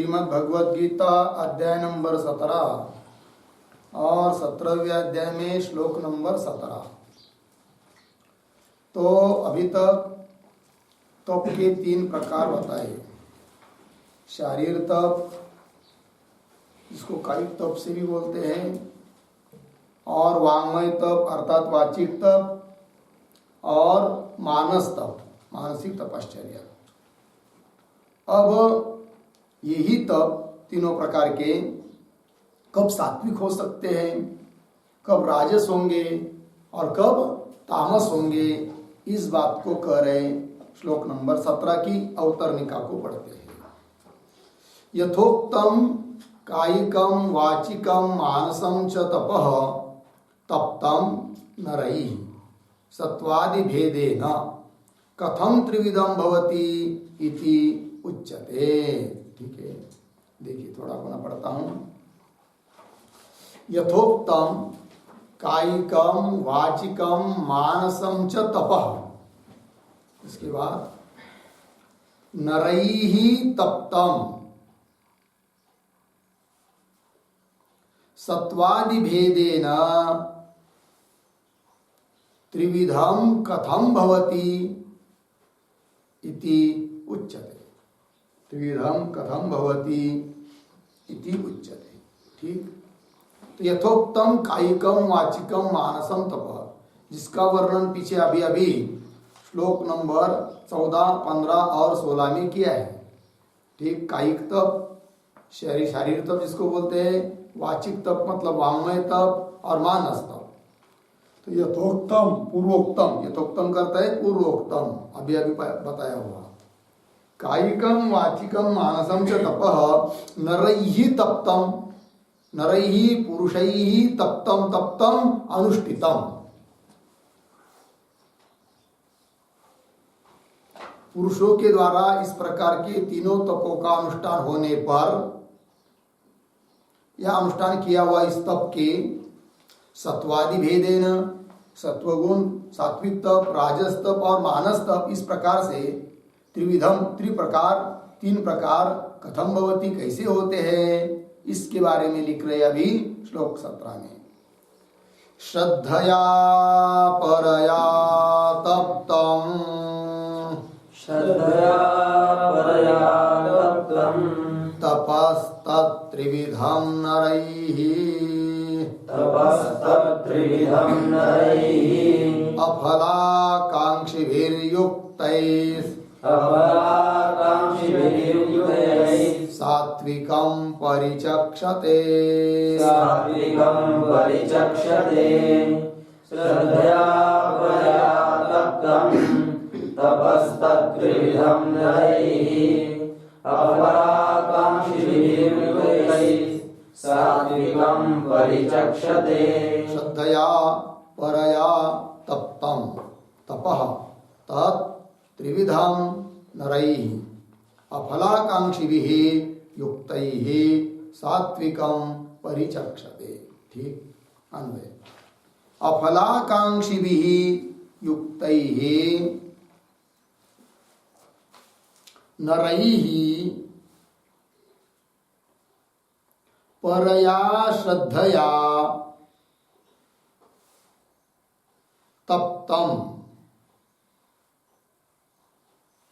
श्रीमद् भगवद गीता अध्याय नंबर 17 और 17वें अध्याय में श्लोक नंबर 17। तो अभी तक तप के 3 प्रकार बताए। शारीर तप, जिसको कायिक तप से भी बोलते हैं, और वाङ्मय तप अर्थात वाचिक तप, और मानस तप मानसिक तपश्चर्या। अब यही तप तीनों प्रकार के कब सात्विक हो सकते हैं, कब राजस होंगे और कब तामस होंगे, इस बात को कह रहे श्लोक नंबर 17 की अवतरणिका को पढ़ते हैं। यथोक्तम कायिकम वाचिकम मानसम च तपः तप्तम नरैः सत्वादि भेदेन कथम त्रिविधम भवति इति उच्यते। ठीक है, देखिए थोड़ा अपना पढ़ता हूं। यथोक्तम कायिकम वाचिकम मानसम च तपः, इसके बाद नरैः तप्तम सत्वादि भेदेन त्रिविधम कथम भवति इति उच्यते। त्रिविधम कथम भवति इति उच्यते। ठीक, तो यथोक्तम कायिकम वाचिकम मानसम तप, जिसका वर्णन पीछे अभी अभी श्लोक नंबर 14, 15 और 16 में किया है। ठीक, कायिक तप शारीर तप जिसको बोलते हैं, वाचिक तप मतलब वाङ्मय तप, और मानस तप। तो यथोक्तम पूर्वोक्तम, यथोक्तम करता है पूर्वोक्तम, अभी अभी बताया हुआ। कायिकम वाचिकम मानसम च तपः नरैः तप्तम, नरैः पुरुषैः तप्तम तप्तम अनुष्ठितम। पुरुषों के द्वारा इस प्रकार के तीनों तपों का अनुष्ठान होने पर, यह अनुष्ठान किया हुआ इस तप के सत्वादि भेदेन, सत्वगुण सात्विक तप, राजस तप और मानस तप, इस प्रकार से त्रिविधम त्रिप्रकार 3 प्रकार कथम भवति कैसे होते हैं, इसके बारे में लिख रहे अभी श्लोक 17 में। श्रद्धया परया तप्तम, श्रद्धया परया तप्तम तपस्तत्त्रिविधं नरैः, तपस्तत्त्रिविधं नरैः अफलाकाङ्क्षिभिर्युक्तैः, अफलाकाङ्क्षिभिर्युक्तैः सात्विकं परिचक्षते, सात्विकं परिचक्षते। श्रद्धया परया तप्तं तपस्तत्त्रिविधं नरैः अफलाकाङ्क्षिभिर्युक्तैः सात्विकं परिचक्षते। श्रद्धया परया तप्तं तपः तत् त्रिविधं नरैः अफलाकांक्षिभिः युक्तैः सात्विकं परिचक्षते। ठीक, अन्वय। अफलाकांक्षिभिः युक्तैः नरैः परया श्रद्धया तप्तम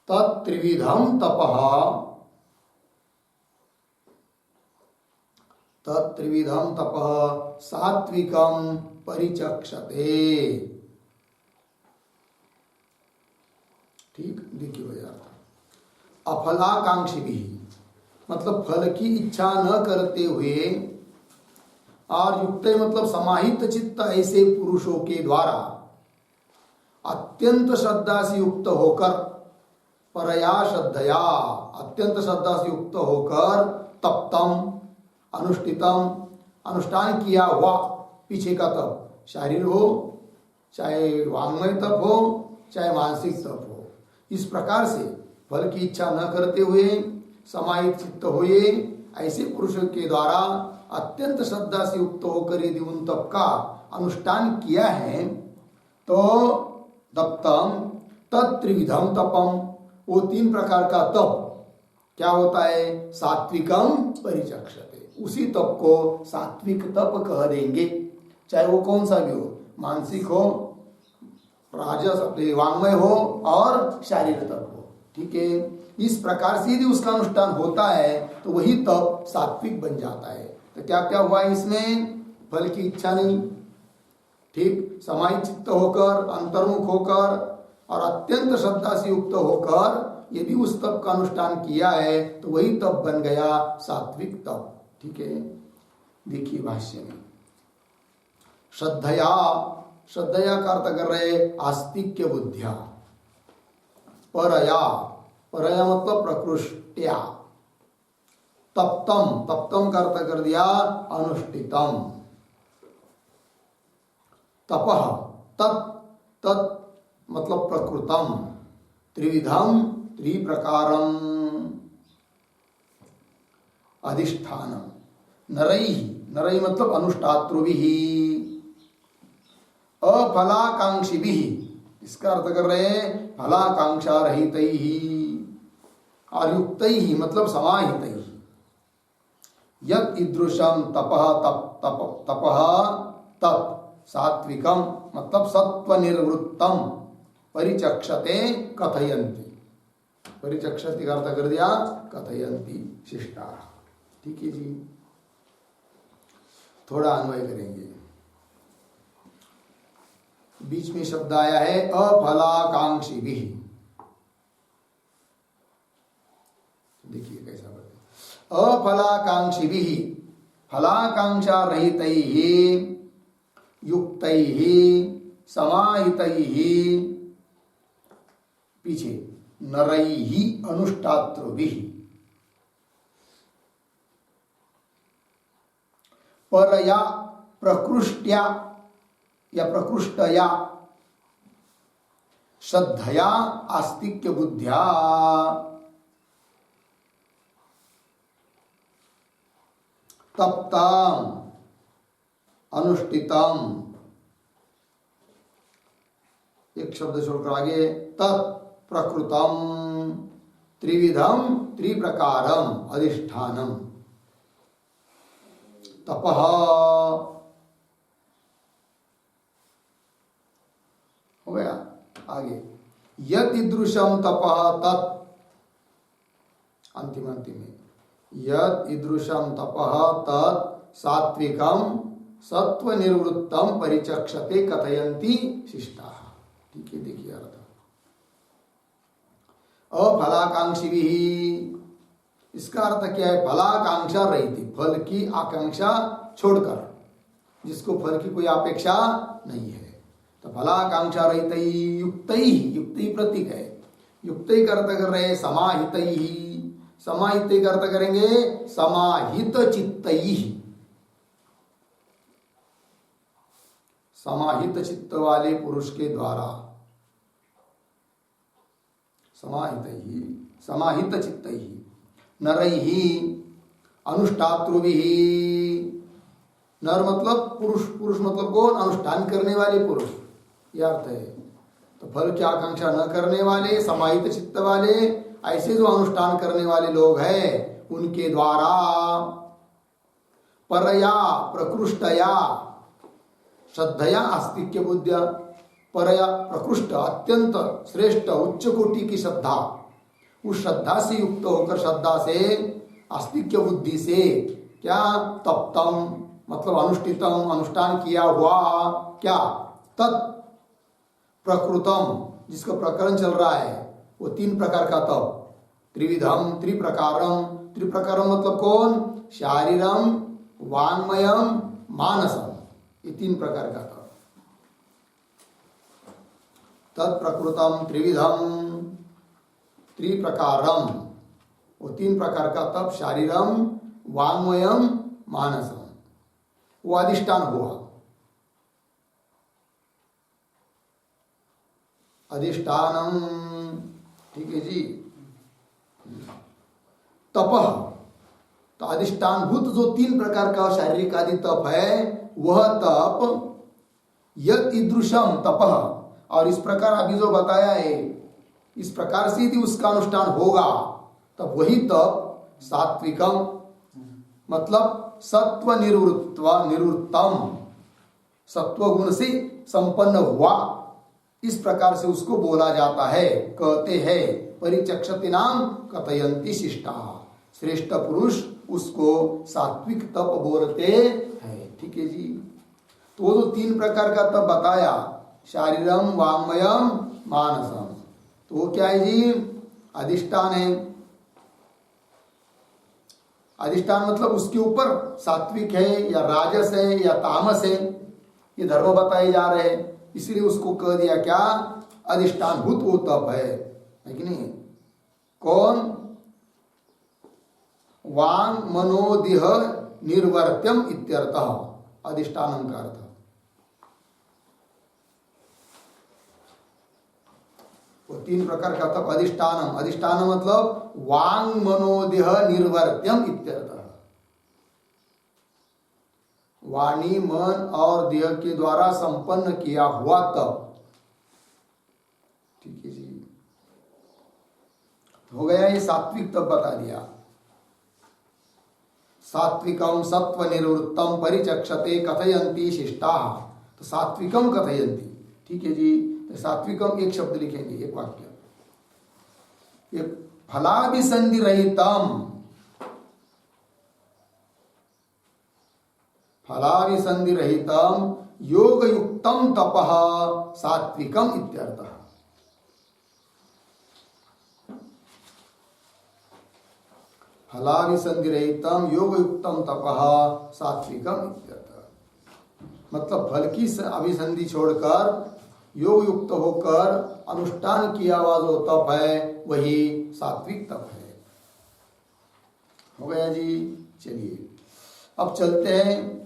तत्त्रिविधं तपः, तत्त्रिविधं तपः सात्विकं परिचक्षते। ठीक, देखिए भैया, अफलाकांक्षी भी मतलब फल की इच्छा न करते हुए, और युक्त मतलब समाहित चित्त ऐसे पुरुषों के द्वारा अत्यंत श्रद्धा से युक्त होकर, परया श्रद्धया अत्यंत श्रद्धा से युक्त होकर, तप्तम अनुष्ठितम अनुष्ठान किया हुआ, पीछे का तप शारीर हो, चाहे वाङ्मय तप हो, चाहे मानसिक तप हो, इस प्रकार से फल की इच्छा न करते हुए समाहित चित्त हुए ऐसे पुरुषों के द्वारा अत्यंत श्रद्धा से युक्त होकर यदि उन तप का अनुष्ठान किया है, तो तप्तम तत्त्रिविधम तपम, वो 3 प्रकार का तप क्या होता है? सात्विकम परिचक्षते, उसी तप को सात्विक तप कह देंगे, चाहे वो कौन सा भी हो, मानसिक हो, राजस वांग्मय हो और शारीरिक तप हो। ठीक है, इस प्रकार से यदि उसका अनुष्ठान होता है तो वही तप सात्विक बन जाता है। तो क्या क्या हुआ इसमें? फल की इच्छा नहीं, ठीक, समाहित चित्त होकर, अंतर्मुख होकर और अत्यंत श्रद्धा से युक्त होकर यदि उस तप का अनुष्ठान किया है तो वही तप बन गया सात्विक तप। ठीक है, देखिए भाष्य में श्रद्धया, श्रद्धया का अर्थ कर रहे आस्तिक्य बुद्धिया, परया, परया मतलब प्रकृष्ट्या, तप्तम, तप्तम का अर्थ कर दिया अनुष्ठितम, तपः, तत्, तत् मतलब प्रकृतम, त्रिविधम, त्रिप्रकारम, अधिष्ठानम, नरैः, नरैः मतलब अनुष्ठातृभिः, अफलाकांक्षिभिः, इसका अर्थ कर रहे हैं फलाकांक्षा रहितैः, और युक्तैः मतलब समाहितैः, यत् ईदृशम तपः तपः तत् सात्विकम मतलब सत्व निर्वृत्तम परिचक्षते कथयन्ति, परिचक्षति का अर्थ कर दिया कथयन्ति शिष्टा। ठीक है जी, थोड़ा अन्वय करेंगे। बीच में शब्द आया है अफलाकांक्षी भी, देखिए कैसा बोलते, अफलाकांक्षी भी फलाकांक्षा रहितैः युक्तैः समाहितैः, पीछे नरैः अनुष्ठातृभिः, परया प्रकृष्ट्या या प्रकृष्टया, श्रद्धया आस्तिक्य बुद्ध्या, तप्तम अनुष्ठितम, एक शब्द छोड़कर आगे तत् प्रकृतम, त्रिविधम त्रिप्रकारम अधिष्ठानम, तपः, हो गया। आगे यत् ईदृशम तपः तत्, अंतिम में यत् ईदृशम तपः तत् सात्विकम सत्व निर्वृत्तम परिचक्षते कथयन्ति शिष्टाः। ठीक है, देखिए अर्थ, अफलाकांक्षी भी, इसका अर्थ क्या है? फलाकांक्षा रहित, फल की आकांक्षा छोड़कर, जिसको फल की कोई अपेक्षा नहीं है, तो फलाकांक्षा रहित, युक्तैः, युक्ति प्रतीक है, युक्तैः का अर्थ कर रहे हैं समाहितैः, समाहित का अर्थ करेंगे समाहित चित्तैः, समाहित चित्त वाले पुरुष के द्वारा, समाहितैः समाहित चित्तैः, नरैः अनुष्ठातृभिः, नर मतलब पुरुष, पुरुष मतलब कौन? अनुष्ठान करने वाले पुरुष, यह अर्थ है। तो फल की आकांक्षा न करने वाले, समाहित चित्त वाले, ऐसे जो अनुष्ठान करने वाले लोग हैं उनके द्वारा, परया प्रकृष्टया, श्रद्धया आस्तिक्य बुद्धिया, परया प्रकृष्ट अत्यंत श्रेष्ठ उच्च कोटि की श्रद्धा, उस श्रद्धा से युक्त होकर, श्रद्धा से आस्तिक्य बुद्धि से, क्या? तप्तम मतलब अनुष्ठितम, अनुष्ठान किया हुआ, क्या? तत् प्रकृतम, जिसका प्रकरण चल रहा है, वो तीन प्रकार का तप, त्रिविधम त्रिप्रकारम, त्रिप्रकारम मतलब कौन? शारीरम वाङ्मयम मानसम, ये तीन प्रकार का तप, तत्प्रकृतम त्रिविधम त्रिप्रकारम, वो तीन प्रकार का तप, शारीरम वाङ्मयम मानसम, वो अधिष्ठान हुआ, अधिष्ठानम। ठीक है जी, तपः, तो अधिष्ठानभूत जो तीन प्रकार का शारीरिक आदि तप है, वह तप यत् ईदृशम तपः, और इस प्रकार अभी जो बताया है, इस प्रकार से यदि उसका अनुष्ठान होगा तब वही तप सात्विकम मतलब सत्व निवृत्तम, सत्व गुण से संपन्न हुआ, इस प्रकार से उसको बोला जाता है, कहते हैं। परिचक्षति नाम कथयंती शिष्टा, श्रेष्ठ पुरुष उसको सात्विक तप बोलते हैं। ठीक है जी। तो वो जो 3 प्रकार का तप बताया, शारीरम वाङ्मयम मानसम, तो वो क्या है जी? अधिष्ठान है। अधिष्ठान मतलब उसके ऊपर सात्विक है या राजस है या तामस है, ये धर्म बताए जा रहे हैं, इसलिए उसको कह दिया क्या? अधिष्ठान भूत वो तप है कि नहीं? कौन? वांग मनोदिह निर्वर्त्यम इत्यर्थः, अधिष्ठानम का अर्थ। वो 3 प्रकार का तप अधिष्ठानम, अधिष्ठान मतलब वांग मनोदेह निर्वर्त्यम इत्यर्थः, वाणी मन और देह के द्वारा संपन्न किया हुआ तप। ठीक है जी। हो गया, ये सात्विक तप बता दिया। सात्विकम सत्व निवृत्तम परिचक्षते कथयंती शिष्टा, तो सात्विकम कथयंती। ठीक है जी। तो सात्विकम एक शब्द लिखेंगे, एक वाक्य, एक फलाभिसंधि रहितम, फलाभिसंधि रहितम योग युक्तम तपः सात्विकम इत्यर्थः। फलाभिसंधि रहितम योग युक्तम तपः सात्विकम इत्यर्थः, मतलब फल की अभिसंधि छोड़कर योग युक्त होकर अनुष्ठान किया हुआ जो तप है वही सात्विक तप है। हो गया जी। चलिए अब चलते हैं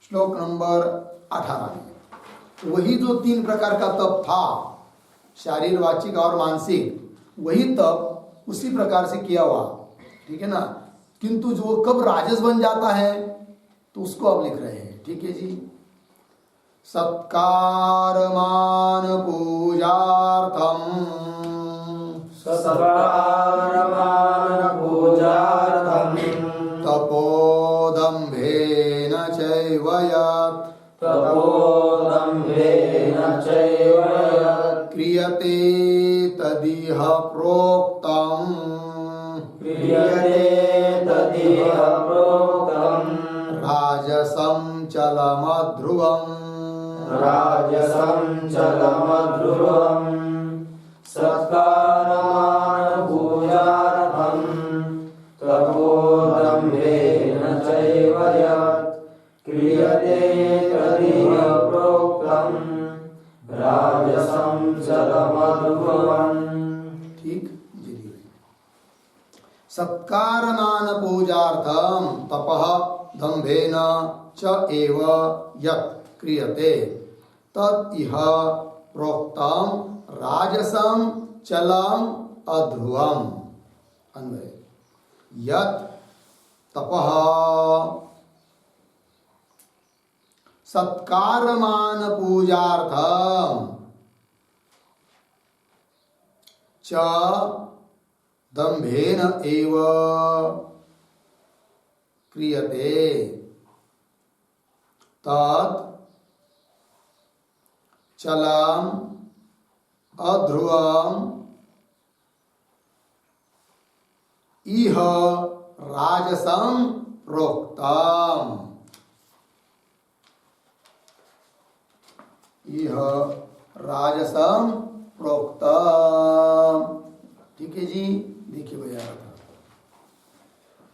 श्लोक नंबर 18 में। वही जो 3 प्रकार का तप था, शारीर वाचिक और मानसिक, वही तप उसी प्रकार से किया हुआ। ठीक है ना? किंतु जो कब राजस बन जाता है तो उसको अब लिख रहे हैं। ठीक है जी। सत्कार मान पूजार्थम, सत्कार मान पूजार्थम तपोदम्भेन चैव यत्, तपोदम्भेन चैव यत् क्रियते तदिह प्रोक्तम्, क्रियते तदिह प्रोक्तम् राजसं चलमध्रुवम्, राजसं चलमध्रुवम् सत्कारमान पूजार्थं तपोदम्भेन चैव यत् क्रियते तदिह प्रोक्तं राजसं चलमध्रुवम्। ठीक। सत्कारमान पूजार्थम तपः दम्भेन च एव यत् क्रियते तद इह प्रोक्तम राजसम चलम अध्रुवम। अन्वय यत् तपः सत्कारमान पूजार्थम च दम्भेन एव क्रियते तत् चलम अध्रुवम इह राजसं प्रोक्तम। इह राजसं प्रोक्तम। ठीक है जी। देखिए भैया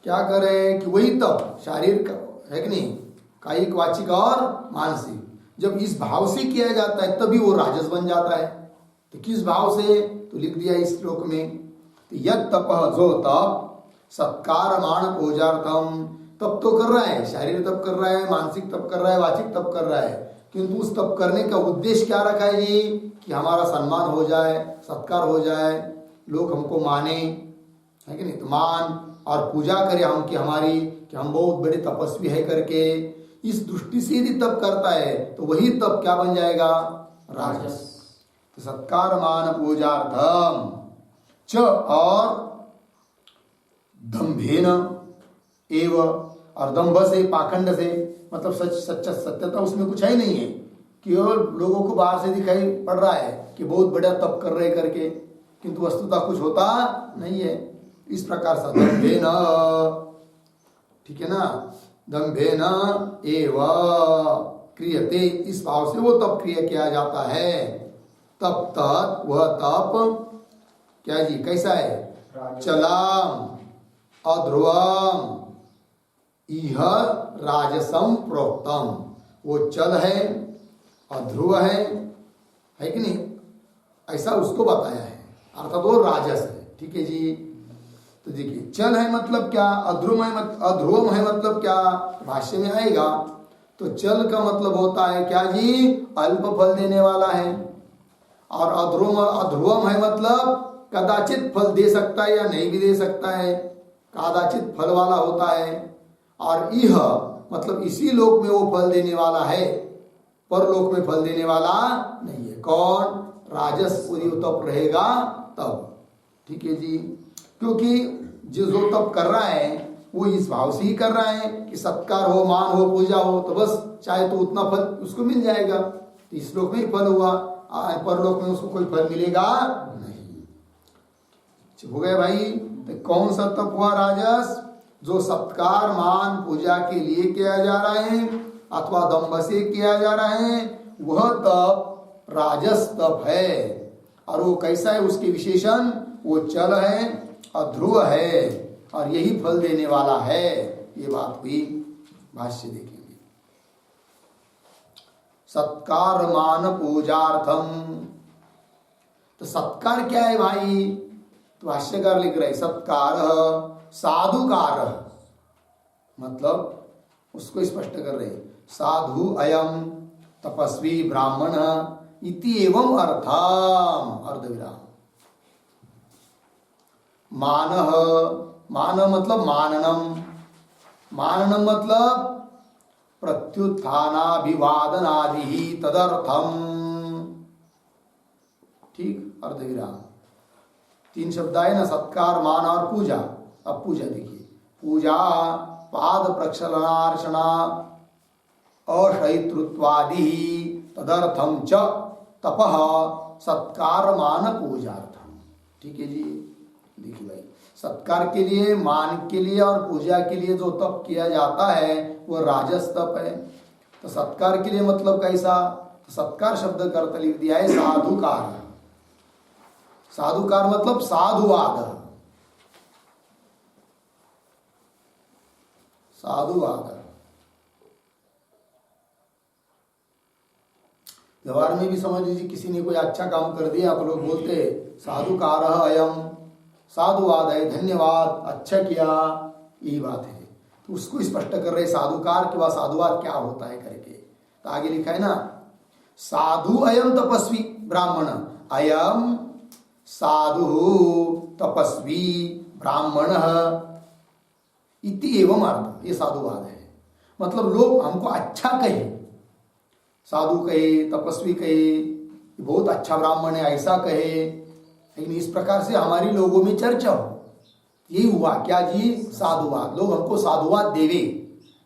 क्या करें कि वही तब शारीर का है कि नहीं, कायिक वाचिक और मानसिक, जब इस भाव से किया जाता है तभी वो राजस बन जाता है। तो किस भाव से, तो लिख दिया इस श्लोक में। तो यत् तपः जो तप सत्कारमाण पूजार्थम, तप तो कर रहा है, शारीर तप कर रहा है, मानसिक तप कर रहा है, वाचिक तप कर रहा है, किंतु उस तप करने का उद्देश्य क्या रखा है जी? कि हमारा सम्मान हो जाए, सत्कार हो जाए, लोग हमको माने, है कि नहीं? तो मान और पूजा करें हम कि हमारी, कि हम बहुत बड़े तपस्वी है करके, इस दृष्टि से यदि तप करता है तो वही तप क्या बन जाएगा? राजस। तो सत्कार मान पूजार्थम च और दंभेन एव, और दंभ से, पाखंड से, मतलब सत्यता उसमें कुछ है ही नहीं है, केवल लोगों को बाहर से दिखाई पड़ रहा है कि बहुत बड़ा तप कर रहे करके, किंतु वस्तुतः कुछ होता नहीं है। इस प्रकार से दंभेन, ठीक है ना, दंभेन एव क्रियते, इस भाव से वो तप क्रिया किया जाता है। तप तत्, वह तप क्या जी, कैसा है? चलाम अध्रुवम इह राजसम प्रोक्तम, वो चल है, अध्रुव है कि नहीं, ऐसा उसको बताया है, अर्थात वो राजस है। ठीक है जी। तो देखिए, चल है मतलब क्या, अध्रुव है मतलब क्या, भाष्य में आएगा। तो चल का मतलब होता है क्या जी, अल्प फल देने वाला है, और अध्रुवम है मतलब कदाचित फल दे सकता है या नहीं भी दे सकता है, कदाचित फल वाला होता है। और यह मतलब इसी लोक में वो फल देने वाला है, परलोक में फल देने वाला नहीं है। कौन? राजस पूरी तप रहेगा तब। ठीक है जी। क्योंकि जो तप कर रहा है वो इस भाव से ही कर रहा है कि सत्कार हो, मान हो, पूजा हो, तो बस चाहे तो उतना फल उसको मिल जाएगा। तो इस लोक में ही फल हुआ, परलोक में उसको कोई फल मिलेगा नहीं। हो गए भाई। तो कौन सा तप हुआ राजस? जो सत्कार, मान, पूजा के लिए किया जा रहा है अथवा दंभ से किया जा रहा है, वह तप राजस तप है। और वो कैसा है, उसके विशेषण, वो चल है, अध्रुव है, और यही फल देने वाला है। ये बात हुई। भाष्य देखेंगे। सत्कार मान पूजार्थम, तो सत्कार क्या है भाई? तो भाष्यकार लिख रहे सत्कार साधुकार, मतलब उसको स्पष्ट कर रहे, साधु अयम तपस्वी ब्राह्मण इति एवं अर्थम, अर्धविराम। मानः, मान मतलब माननम, माननम मतलब प्रत्युत्थानाभिवादनादि तदर्थम। ठीक, अर्धविराम। 3 शब्द आए ना, सत्कार, मान और पूजा। अब पूजा देखिए, पूजा पाद प्रक्षालनार्चना अशयितृत्वादि तदर्थम च तपः सत्कार मान पूजार्थम। ठीक है जी। देखिए भाई, सत्कार के लिए, मान के लिए और पूजा के लिए जो तप किया जाता है वो राजस तप है। तो सत्कार के लिए मतलब कैसा? तो सत्कार शब्द का अर्थ लिख दिया है साधुकार। साधुकार मतलब साधुवाद, साधुवाद। व्यवहार में भी समझ लीजिए, किसी ने कोई अच्छा काम कर दिया तो लोग बोलते साधुकार अयम, साधुवाद है, धन्यवाद, अच्छा किया, यही बात है। तो उसको स्पष्ट कर रहे साधुकार के बाद साधुवाद क्या होता है करके। तो आगे लिखा है ना, साधु अयम तपस्वी ब्राह्मण, अयम साधु तपस्वी ब्राह्मण इति एवं अर्थ, ये साधुवाद है। मतलब लोग हमको अच्छा कहे, साधु कहे, तपस्वी कहे, बहुत अच्छा ब्राह्मण है ऐसा कहे, लेकिन इस प्रकार से हमारी लोगों में चर्चा हो, यही हुआ क्या जी? साधुवाद। लोग हमको साधुवाद देवे,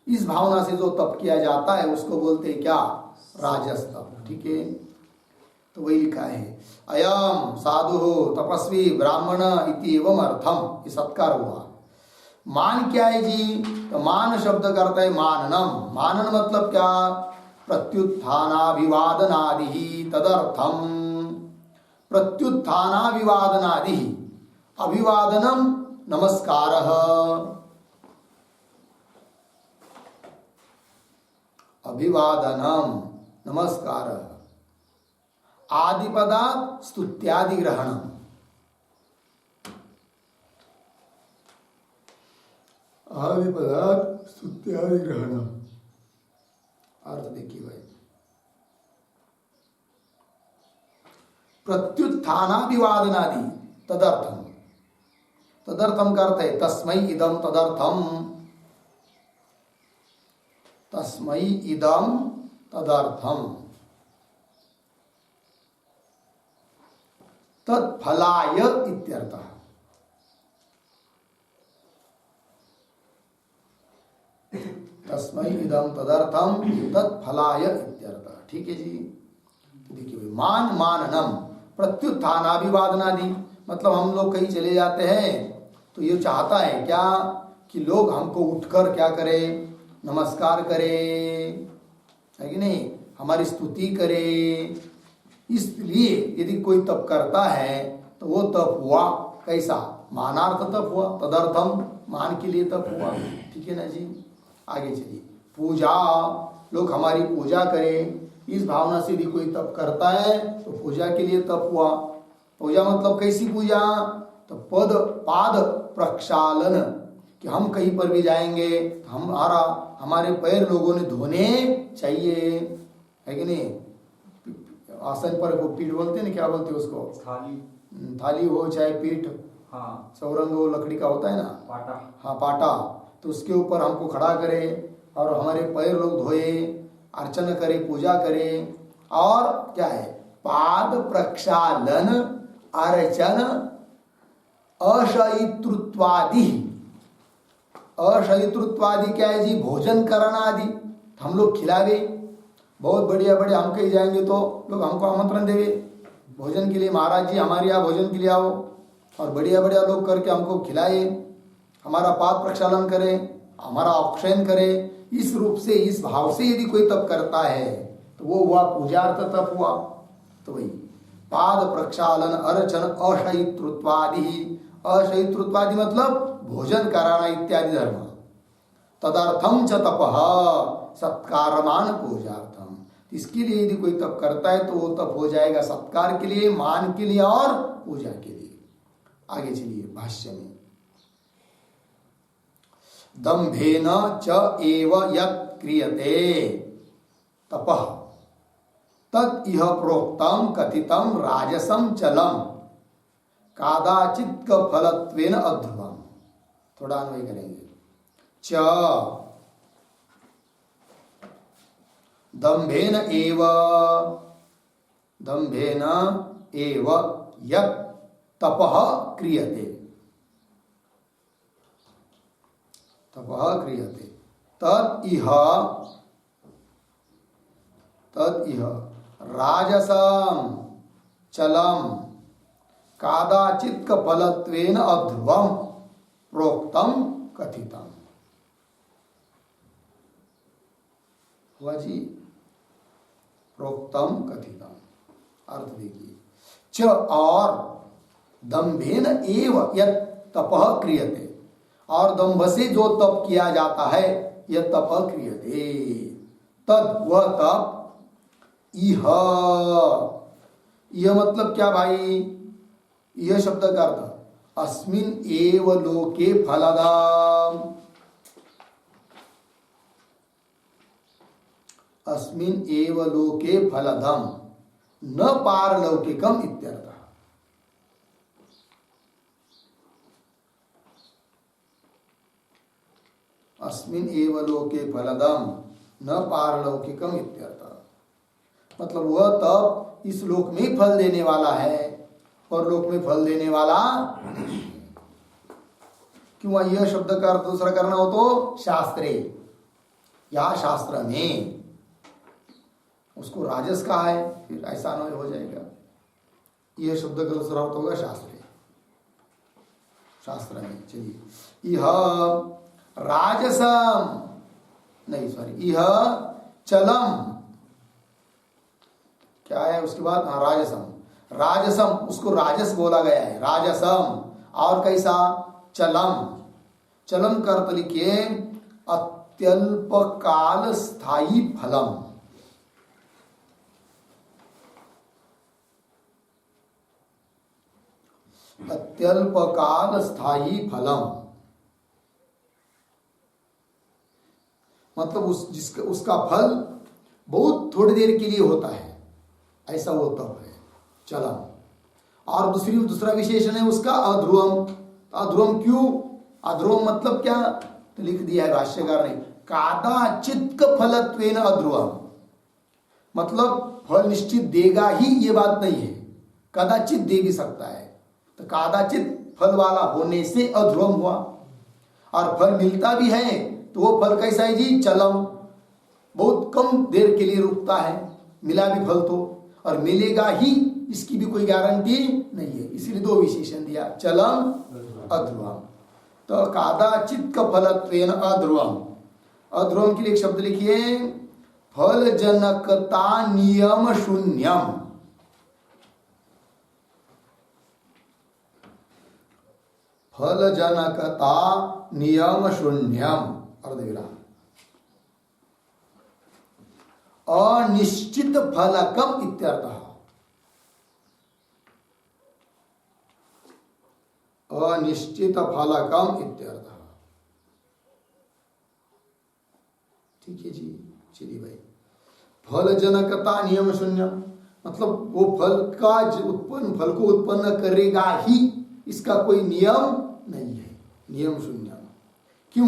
इस भावना से जो तप किया जाता है उसको बोलते हैं क्या? राजस तप। ठीक है। तो वही लिखा है, अयम साधु तपस्वी ब्राह्मण इति एवं अर्थम, ये सत्कार हुआ। मान क्या है जी? तो मान शब्द करता है माननम। मानन मतलब क्या? प्रत्युत्थानाभिवादनादि तदर्थम। प्रत्युत्थानाभिवादनादि, अभिवादनम नमस्कारः, अभिवादनम नमस्कारः, आदिपदात् स्तुत्यादि ग्रहणम। आदिपदात् स्तुत्यादि ग्रहणम, अर्थ देखिए भाई, प्रत्युत्थानाभिवादनादि तदर्थम। तदर्थम का अर्थ है तस्मै इदम तदर्थम, तस्मै इदम तदर्थम, तत्फलाय इत्यर्थः। तस्मै इदं तदर्थम तत्फलाय इत्यर्थः। ठीक है जी। तो देखिए मान माननम प्रत्युत्थानाभिवादनादि, मतलब हम लोग कहीं चले जाते हैं तो ये चाहता है क्या कि लोग हमको उठकर क्या करें, नमस्कार करें, है कि नहीं, हमारी स्तुति करें। इसलिए यदि कोई तप करता है तो वो तप हुआ कैसा, मानार्थ तप हुआ, तदर्थम मान के लिए तप हुआ। ठीक है ना जी। आगे चलिए, पूजा, लोग हमारी पूजा करें, इस भावना से यदि कोई तप करता है तो पूजा के लिए तप हुआ। पूजा मतलब कैसी पूजा, तो पद पाद प्रक्षालन, कि हम कहीं पर भी जाएंगे हमारे पैर लोगों ने धोने चाहिए, है कि नहीं। आसन पर वो पीठ बोलते हैं ना, क्या बोलते हैं उसको, थाली हो चाहे पीठ, हाँ चौरंग वो लकड़ी का होता है ना, पाटा, हाँ पाटा, तो उसके ऊपर हमको खड़ा करे और हमारे पैर लोग धोए, अर्चना करे, पूजा करे। और क्या है, पाद प्रक्षालन, अर्चन, अशयितृत्वादि। अशयितृत्वादि क्या है जी, भोजन करना आदि, हम लोग खिलावे, बहुत बढ़िया बढ़िया, हम कहीं जाएंगे तो लोग हमको आमंत्रण देवे भोजन के लिए, महाराज जी हमारे यहाँ भोजन के लिए आओ, और बढ़िया बढ़िया लोग करके हमको खिलाए, हमारा पाद प्रक्षालन करे, हमारा औक्षण करे। इस रूप से, इस भाव से यदि कोई तप करता है तो वो हुआ पूजार्थ तप हुआ। तो वही पाद प्रक्षालन, अर्चन, अशयितृत्वादि, अशयितृत्वादि मतलब भोजन कराना इत्यादि धर्म। तदर्थम च तपः, सत्कारमान पूजार्थम, इसके लिए यदि कोई तप करता है तो वो तप हो जाएगा सत्कार के लिए, मान के लिए और पूजा के लिए। आगे चलिए भाष्य में, दंभेन च एव यत् क्रियते तपः तत् इह प्रोक्तम कथितम राजसम चलम कादाचित् फलत्वेन अध्रुवम। थोड़ा अन्वय करेंगे। च दंभेन एव यत् तपः क्रियते, तपः क्रियते तत् इह राजसम चलम कादाचित् फलत्वेन अध्रुवम प्रोक्तम कथितम। हुआ जी, प्रोक्तम कथितम, अर्थ देखिए, च और दंभेन एव यत् तपः क्रियते, और दंभ से जो तप किया जाता है यह तपः क्रियते, तद वह तप, इह, यह मतलब क्या भाई, यह शब्द का अर्थ अस्मिन् एव लोके फलदाम, अस्मिन् एव लोके फलदम न पारलौकिकम इत्यर्थः। अस्मिन् एव लोके फलदम न पारलौकिकम इत्यर्थः, मतलब वह तप इस लोक में फल देने वाला है, और लोक में फल देने वाला नहीं। क्यों, यह शब्द का अर्थ दूसरा करना हो तो शास्त्रे, या शास्त्र में, उसको राजस कहा है, फिर ऐसा अन्वय हो जाएगा। यह शब्द का दूसरा अर्थ होगा शास्त्रे, शास्त्र में। चलिए, यह राजसम, नहीं सॉरी, यह चलम, क्या है उसके बाद, राजसम, राजसम, उसको राजस बोला गया है, राजसम। और कैसा, चलम, चलम का अर्थ लिखिए अत्यल्प काल स्थायी फलम, अत्यल्प काल स्थायी फलम, मतलब उसका फल बहुत थोड़ी देर के लिए होता है, ऐसा वो तप है चलम। और दूसरा विशेषण है उसका अध्रुवम। अध्रुवम क्यों, अध्रुवम मतलब क्या, तो लिख दिया है भाष्यकार ने, कादाचित् फलत्वेन अध्रुवम, मतलब फल निश्चित देगा ही ये बात नहीं है, कदाचित दे भी सकता है, तो कादाचित फल वाला होने से अध्रुवम हुआ। और फल मिलता भी है तो वो फल कैसा है जी? चलम, बहुत कम देर के लिए रुकता है, मिला भी फल तो, और मिलेगा ही इसकी भी कोई गारंटी नहीं है, इसीलिए दो विशेषण दिया, चलम अध्रुवम। तो कादाचित फलत्वेन अध्रुवम, अध्रुवम के लिए एक शब्द लिखिए, फल जनकता नियम शून्यम। फल जनकता नियम शून्यम, अर्धविराम। अनिश्चित फलकम इत्यर्थः, अनिश्चित फलकम इत्यर्थः। ठीक है जी, चलिए भाई। फल जनकता नियम शून्यम मतलब वो फल का उत्पन्न, फल को उत्पन्न करेगा ही, इसका कोई नियम नहीं है, नियम शून्य। क्यों?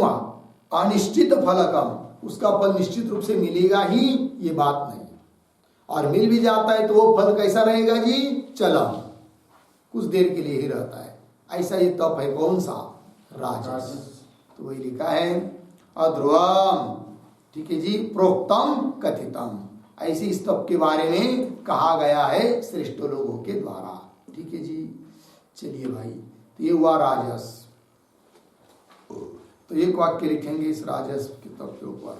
अनिश्चित फलकम, उसका फल निश्चित रूप से मिलेगा ही, ये बात नहीं। और मिल भी जाता है तो वो फल कैसा रहेगा जी? चलम, कुछ देर के लिए ही रहता है। ऐसा ही तप है, कौन सा? राजस। तो वही लिखा है अध्रुवम। ठीक है जी, प्रोक्तम कथितम, ऐसे इस तप के बारे में कहा गया है श्रेष्ठ लोगों के द्वारा। ठीक है जी, चलिए भाई, तो ये हुआ राजस। तो एक वाक्य लिखेंगे इस राजस के तप के ऊपर।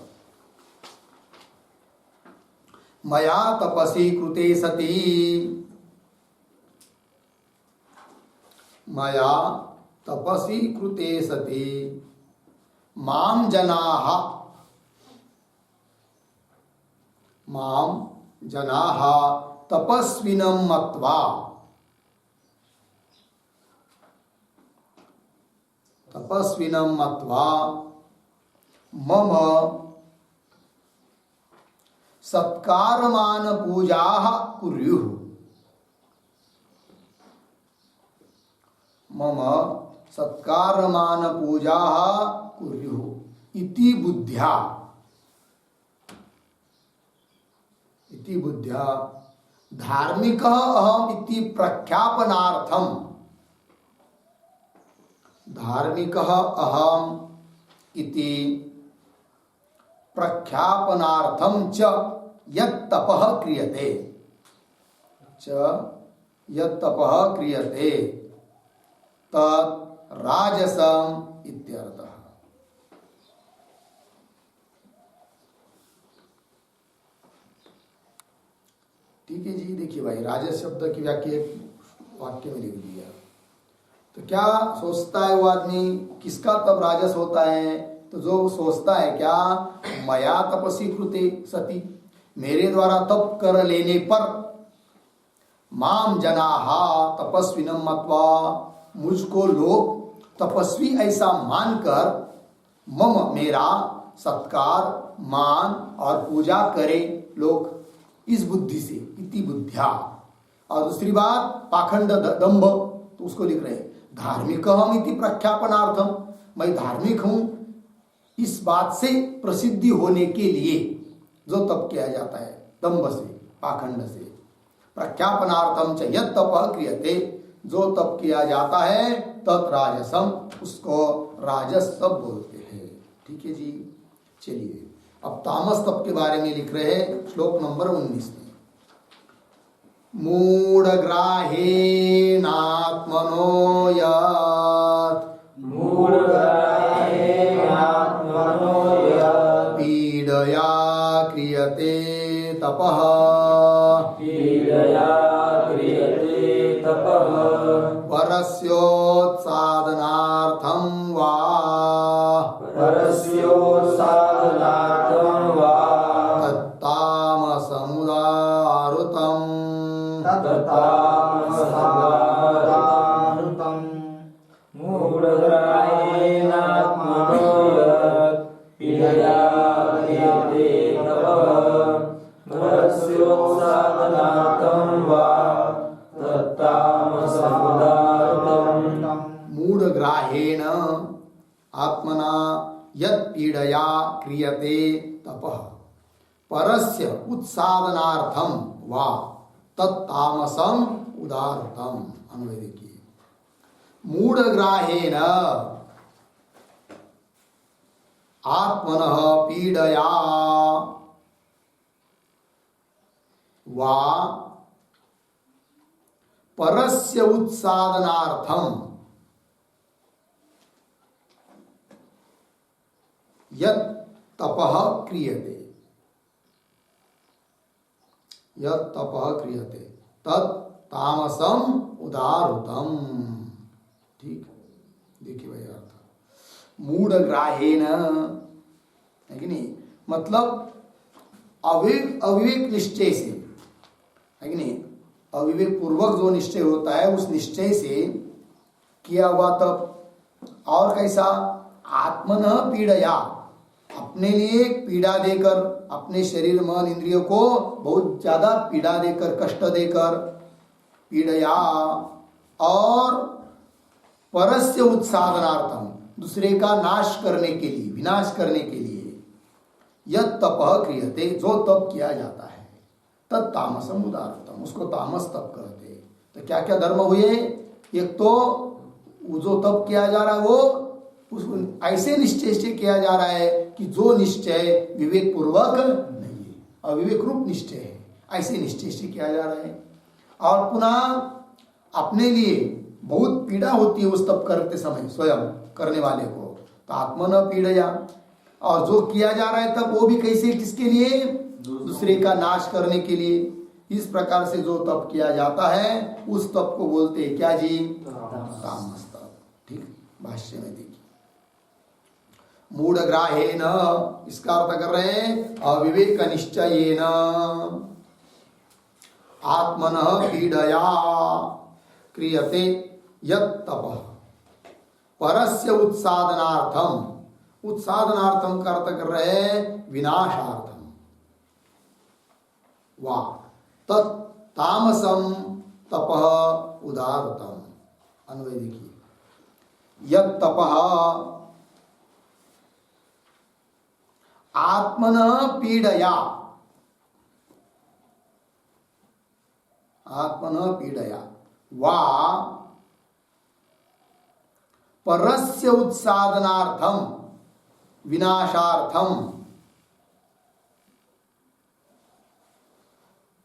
मया तपसी कृते सती, मया तपसी कृते सती माम जनाः, माम जनाः तपस्विनं मत्वा, तपस्विनं मत्वा मम सत्कारमान पूजाः कुर्युः, मम सत्कारमान पूजाः कुर्युः इति बुद्ध्या, इति बुद्ध्या धार्मिकः अहम् इति प्रख्यापनार्थम, धार्मिकः अहम् इति प्रख्यापनार्थम च यत् तपः क्रियते, च यत् तपः क्रियते तत् राजसम् इत्यर्थः। ठीक है जी, देखिए भाई, राजस शब्द की व्याख्या वाक्य में लिख दिया। तो क्या सोचता है वो आदमी, किसका तप राजस होता है? तो जो सोचता है क्या, मया तपसी कृते सती, मेरे द्वारा तप कर लेने पर, माम जनाः तपस्विनं मत्वा, मुझको लोग तपस्वी ऐसा मानकर, मम मेरा सत्कार मान और पूजा करे लोग, इस बुद्धि से, इति बुद्ध्या। और दूसरी बात पाखंड दंभ, तो उसको लिख रहे धार्मिक हम इति प्रख्यापनार्थम, मैं धार्मिक हूं इस बात से प्रसिद्धि होने के लिए जो तप किया जाता है दंभ से, पाखंड से। प्रख्यापनार्थम च यत् तपः क्रियते, जो तप किया जाता है तत् राजसम, उसको राजस तप बोलते हैं। ठीक है जी, चलिए अब तामस तप के बारे में लिख रहे हैं श्लोक नंबर 19 में। मूढ़ग्राहेणात्मनो यत्, मूढ़ग्राहेणात्मनो यत् पीडया क्रियते तपः, पीडया क्रियते तपः परस्योत्सादनार्थं वा, परस्योत्सादनार्थं वा तत्तामसमुदाहृतम्, तत्तामसमुदाहृतम्। मूढ़ग्राहेणात्मनो यत् पीडया क्रियते तपः परस्योत्सादनार्थं वा तत्तामसमुदाहृतम्। मूढ़ग्राहेण आत्मना यत् पीडया क्रियते तपः परस्य उत्सादनार्थम वा तत्तामसम उदाहृतम। अन्वय देखिए, मूढ़ग्राहेण, आत्मनः पीडया वा परस्य उत्सादनार्थम यत् तपः क्रियते तत् तामसम उदारुतम। ठीक, देखिए भाई अर्थ मूढ़ ग्राहेण है कि नहीं, मतलब अविवेक निश्चय से, है कि नहीं, अविवेक पूर्वक जो निश्चय होता है उस निश्चय से किया हुआ तब। और कैसा, आत्मनः पीड़या, अपने लिए पीड़ा देकर, अपने शरीर मन इंद्रियों को बहुत ज्यादा पीड़ा देकर, कष्ट देकर, पीड़या, और परस्य उत्सादनार्थम, दूसरे का नाश करने के लिए, विनाश करने के लिए, यत् तपः क्रियते, जो तप किया जाता है, तत् तामसम उदारतम, उसको तामस तप कहते। तो क्या क्या धर्म हुए, एक तो जो तप किया जा रहा है वो उसको ऐसे निश्चय से किया जा रहा है कि जो निश्चय विवेक पूर्वक नहीं है, अविवेक रूप निश्चय है, ऐसे निश्चय से किया जा रहा है। और पुनः अपने लिए बहुत पीड़ा होती है उस तप करते समय स्वयं करने वाले को, तो आत्मन पीड़या, और जो किया जा रहा है तब वो भी कैसे, किसके लिए, दूसरे का नाश करने के लिए। इस प्रकार से जो तप किया जाता है उस तप को बोलते हैं क्या जी, तामस तप। ठीक, भाष्य में देखिए, मूढ़ ग्राहेण, इसका अर्थ कर रहे हैं अविवेक निश्चयेन आत्मनः पीडया क्रियते यत् तपः परस्य उत्सादनार्थम, उत्सादनार्थम का अर्थ कर रहे हैं विनाशार्थम, वा तत् तामसम तपः उदारतम। अन्वय देखिए, यत् तपः आत्मनः पीडया, आत्मनः पीडया वा परस्य उत्सादनार्थम विनाशार्थम,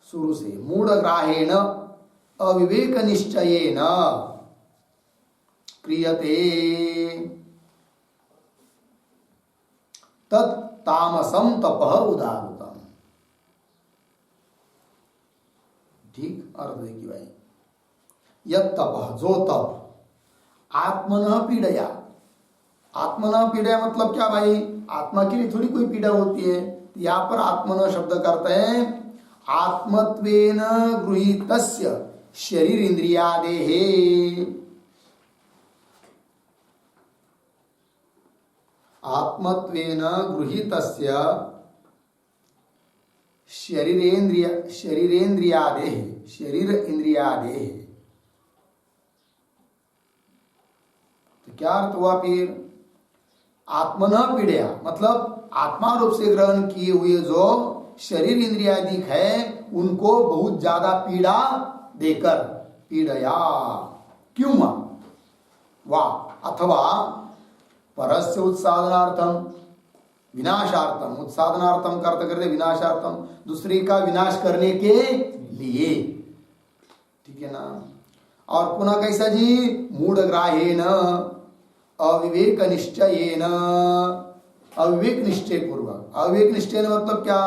शुरू से, मूढ़ ग्राहेण अविवेक निश्चयेन क्रियते तत् तामसम तपः उदारतम। ठीक, अर्थ देखिए भाई, यत् तपः, जो तप, आत्मनः पीड़या, आत्मनः पीड़या मतलब क्या भाई, आत्मा के लिए थोड़ी कोई पीड़ा होती है। यहाँ पर आत्मनः शब्द करते हैं आत्मत्वेन गृहीतस्य शरीर इंद्रियादेः, आत्मत्वेन गृहीतस्य शरीरेन्द्रियादेः, शरीर इंद्रियादेः। तो क्या अर्थ हुआ फिर, आत्मनः पीड़या मतलब आत्मा रूप से ग्रहण किए हुए जो शरीर इंद्रियादिक है उनको बहुत ज्यादा पीड़ा देकर, पीड़या, क्यों, वाह, अथवा परस्य उत्सादनार्थम विनाशार्थम, उत्सादनार्थम का अर्थ करते विनाशार्थम, दूसरे का विनाश करने के लिए। ठीक है ना। और पुनः कैसा जी, मूढ़ ग्राहेण अविवेक निश्चयेन, अविवेक निश्चय पूर्वक, अविवेक निश्चय मतलब क्या,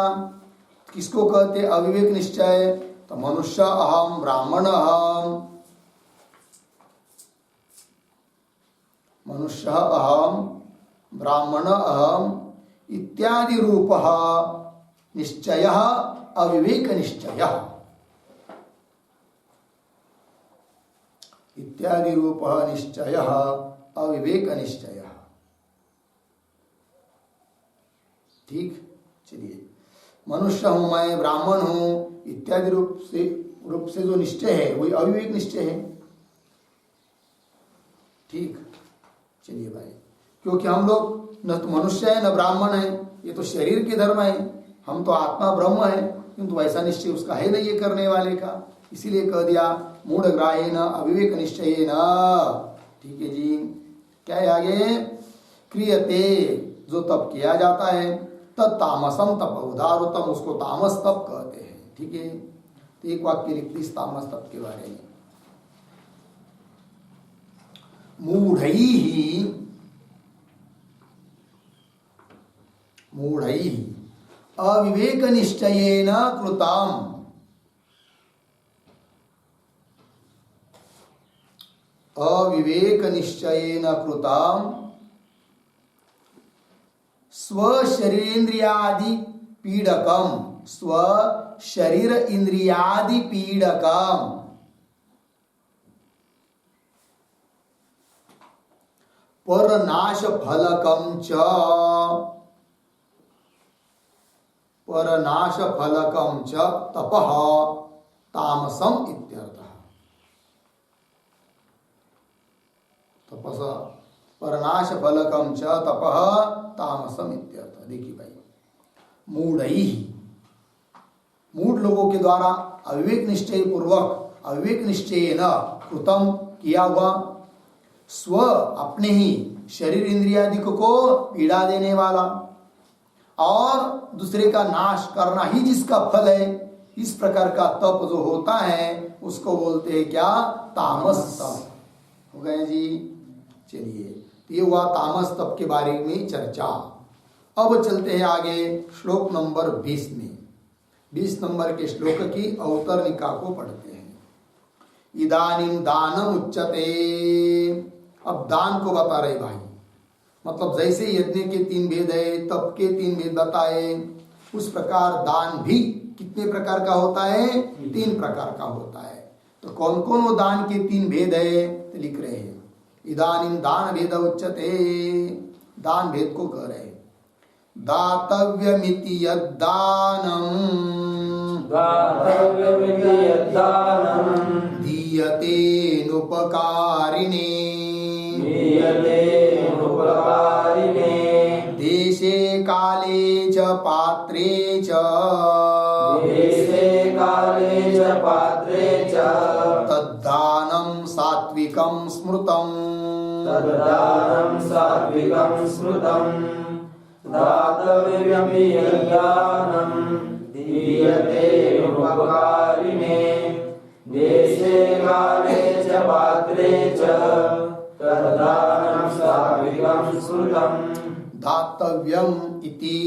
किसको कहते अविवेक निश्चय, तो मनुष्य अहम, ब्राह्मण अहम, मनुष्य अहम, ब्राह्मण अहम इत्यादि रूप निश्चय अविवेक निश्चय, इत्यादि रूप निश्चय अविवेक निश्चय। ठीक, चलिए, मनुष्य हूं मैं, ब्राह्मण हूं इत्यादि रूप से जो निश्चय है वही अविवेक निश्चय है। ठीक, चलिए भाई, क्योंकि हम लोग न तो मनुष्य है न ब्राह्मण है, ये तो शरीर के धर्म है, हम तो आत्मा ब्रह्म है, किंतु वैसा निश्चय उसका है नहीं ये करने वाले का, इसीलिए कह दिया मूढ़ ग्राहेण अविवेक निश्चयेन। ठीक है जी, क्या है आगे, क्रियते, जो तप किया जाता है, तत् तामसम तप, उदारतम उसको तामस तप कहते हैं। ठीक है, तो एक वाक्य लिखती इस तामस तप के बारे में। मूढ़ैः अविवेक निश्चयेन कृताम्, अविवेक निश्चयेन कृताम् स्वशरीरेन्द्रियादि पीडकम, स्वशरीर इंद्रियादि पीडकम परनाश फलकम च, परनाश फलकम च तपः तामसम इत्यर्थः। तपस परनाश फलकम च तपः तामसम इत्यर्थः। देखिए भाई, मूढ़ैः, मूढ़ लोगों के द्वारा अविवेक निश्चय पूर्वक, अविवेक निश्चय न कृतम किया हुआ, स्व अपने ही शरीर इंद्रियादि को पीड़ा देने वाला और दूसरे का नाश करना ही जिसका फल है, इस प्रकार का तप जो होता है उसको बोलते हैं क्या? तामस तप। हो गए जी। चलिए, तो ये हुआ तामस तप के बारे में चर्चा। अब चलते हैं आगे श्लोक नंबर 20 में। 20 नंबर के श्लोक की अवतरणिका को पढ़ते हैं। इदानीं दानम उच्यते, अब दान को बता रहे भाई, मतलब जैसे यज्ञ के 3 भेद है, तप के 3 भेद बताए, उस प्रकार दान भी कितने प्रकार का होता है? 3 प्रकार का होता है। तो कौन कौन वो दान के 3 भेद है? तो लिख रहे हैं, इदानीं दान भेद उच्यते, दान भेद को कह रहे, दातव्यमिति यद्दानम्, दातव्यमिति यद्दानम् दीयते नुपकारिणे, दीयते नुपकारिणे, देशे काले च पात्रे च, देशे काले च पात्रे च, तद्दानं सात्विकं स्मृतम्, तद्दानं सात्विकं स्मृतम्, दातव्यमिति यद्दानम् दीयते नुपकारिणे, देशे काले च पात्रे च, तद्दानं सात्विकं स्मृतम्। दातव्यम इति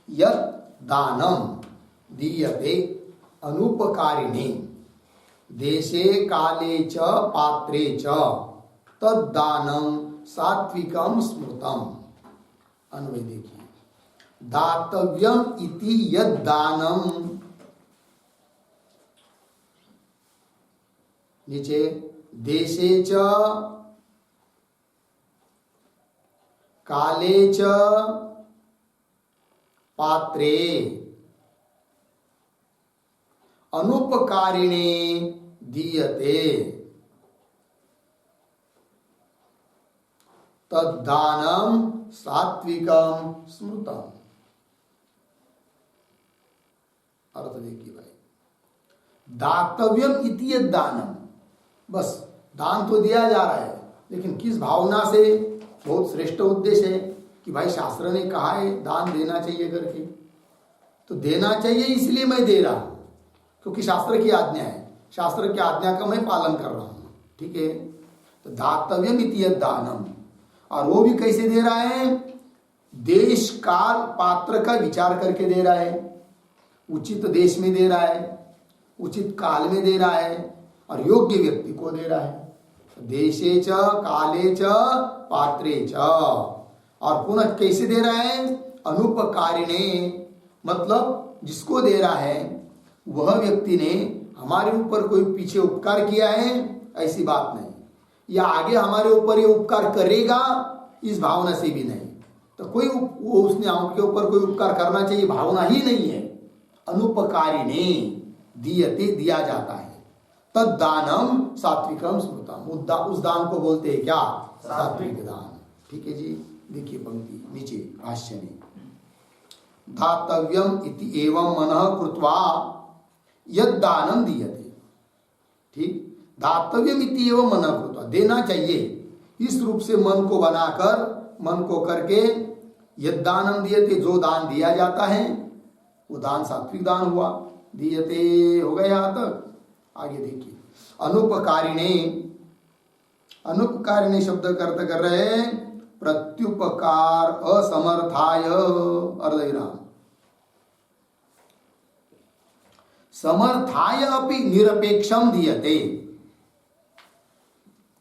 यत् दानम दीयते अनुपकारिणे, देशे काले च पात्रे च, तद्दानं सात्विकं स्मृतम्। अन्वय देखिए, दातव्यम इति यत् दानम, नीचे देशे च काले च पात्रे अनुपकारिणे दीयते, तद्दानं सात्विकं स्मृतम्। अर्थ देखिए भाई, दातव्यम इति दानम, बस दान तो दिया जा रहा है, लेकिन किस भावना से? बहुत श्रेष्ठ उद्देश्य है कि भाई शास्त्र ने कहा है दान देना चाहिए करके, तो देना चाहिए इसलिए मैं दे रहा हूं, क्योंकि शास्त्र की आज्ञा है, शास्त्र की आज्ञा का मैं पालन कर रहा हूं। ठीक है, तो दातव्यम इति दानम, और वो भी कैसे दे रहा है? देश काल पात्र का विचार करके दे रहा है, उचित देश में दे रहा है, उचित काल में दे रहा है, और योग्य व्यक्ति को दे रहा है। देशे च काले च पात्रे च, और पुनः कैसे दे रहा है? अनुपकारिणे, मतलब जिसको दे रहा है वह व्यक्ति ने हमारे ऊपर कोई पीछे उपकार किया है ऐसी बात नहीं, या आगे हमारे ऊपर ये उपकार करेगा इस भावना से भी नहीं, तो कोई वो उसने हमके ऊपर कोई उपकार करना चाहिए भावना ही नहीं है। अनुपकारिणे दीयते, दिया जाता है, तद्दानम सात्विकम स्मृतम, उस दान को बोलते हैं क्या? सात्विक दान। ठीक है जी, देखिए पंक्ति नीचे भाष्य में, दातव्यम इति एवं मनः कृत्वा यद्दानं दीयते। ठीक, दातव्यम इति एवं मनः कृत्वा, देना चाहिए इस रूप से मन को बनाकर, मन को करके, यद दानम दीयते, जो दान दिया जाता है वो दान सात्विक दान हुआ। दीयते हो गया यहाँ तक। आगे देखिए, अनुपकारिणे, अनुपकारिणे शब्द का अर्थ कर रहे हैं प्रत्युपकार असमर्थाय, अर्धविराम, समर्थाय अपि निरपेक्षम दीयते,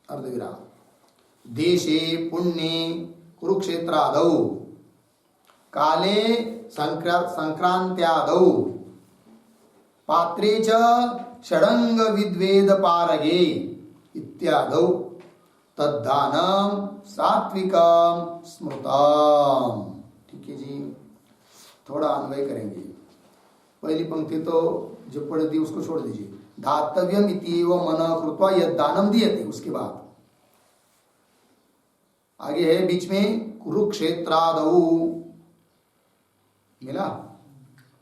अर्धविराम। देशे पुण्ये कुरुक्षेत्रादौ काले संक्रांत्यादौ पात्रे च षडंग विद्वेद पारगे इत्यादौ तद्दानम सात्विकम स्मृतम। ठीक है जी, थोड़ा अन्वय करेंगे। पहली पंक्ति तो जो पढ़ दी उसको छोड़ दीजिए। दातव्यम इतीव मन कृत्वा यद दानम दीयते, उसके बाद आगे है बीच में कुरुक्षेत्रादौ, मिला,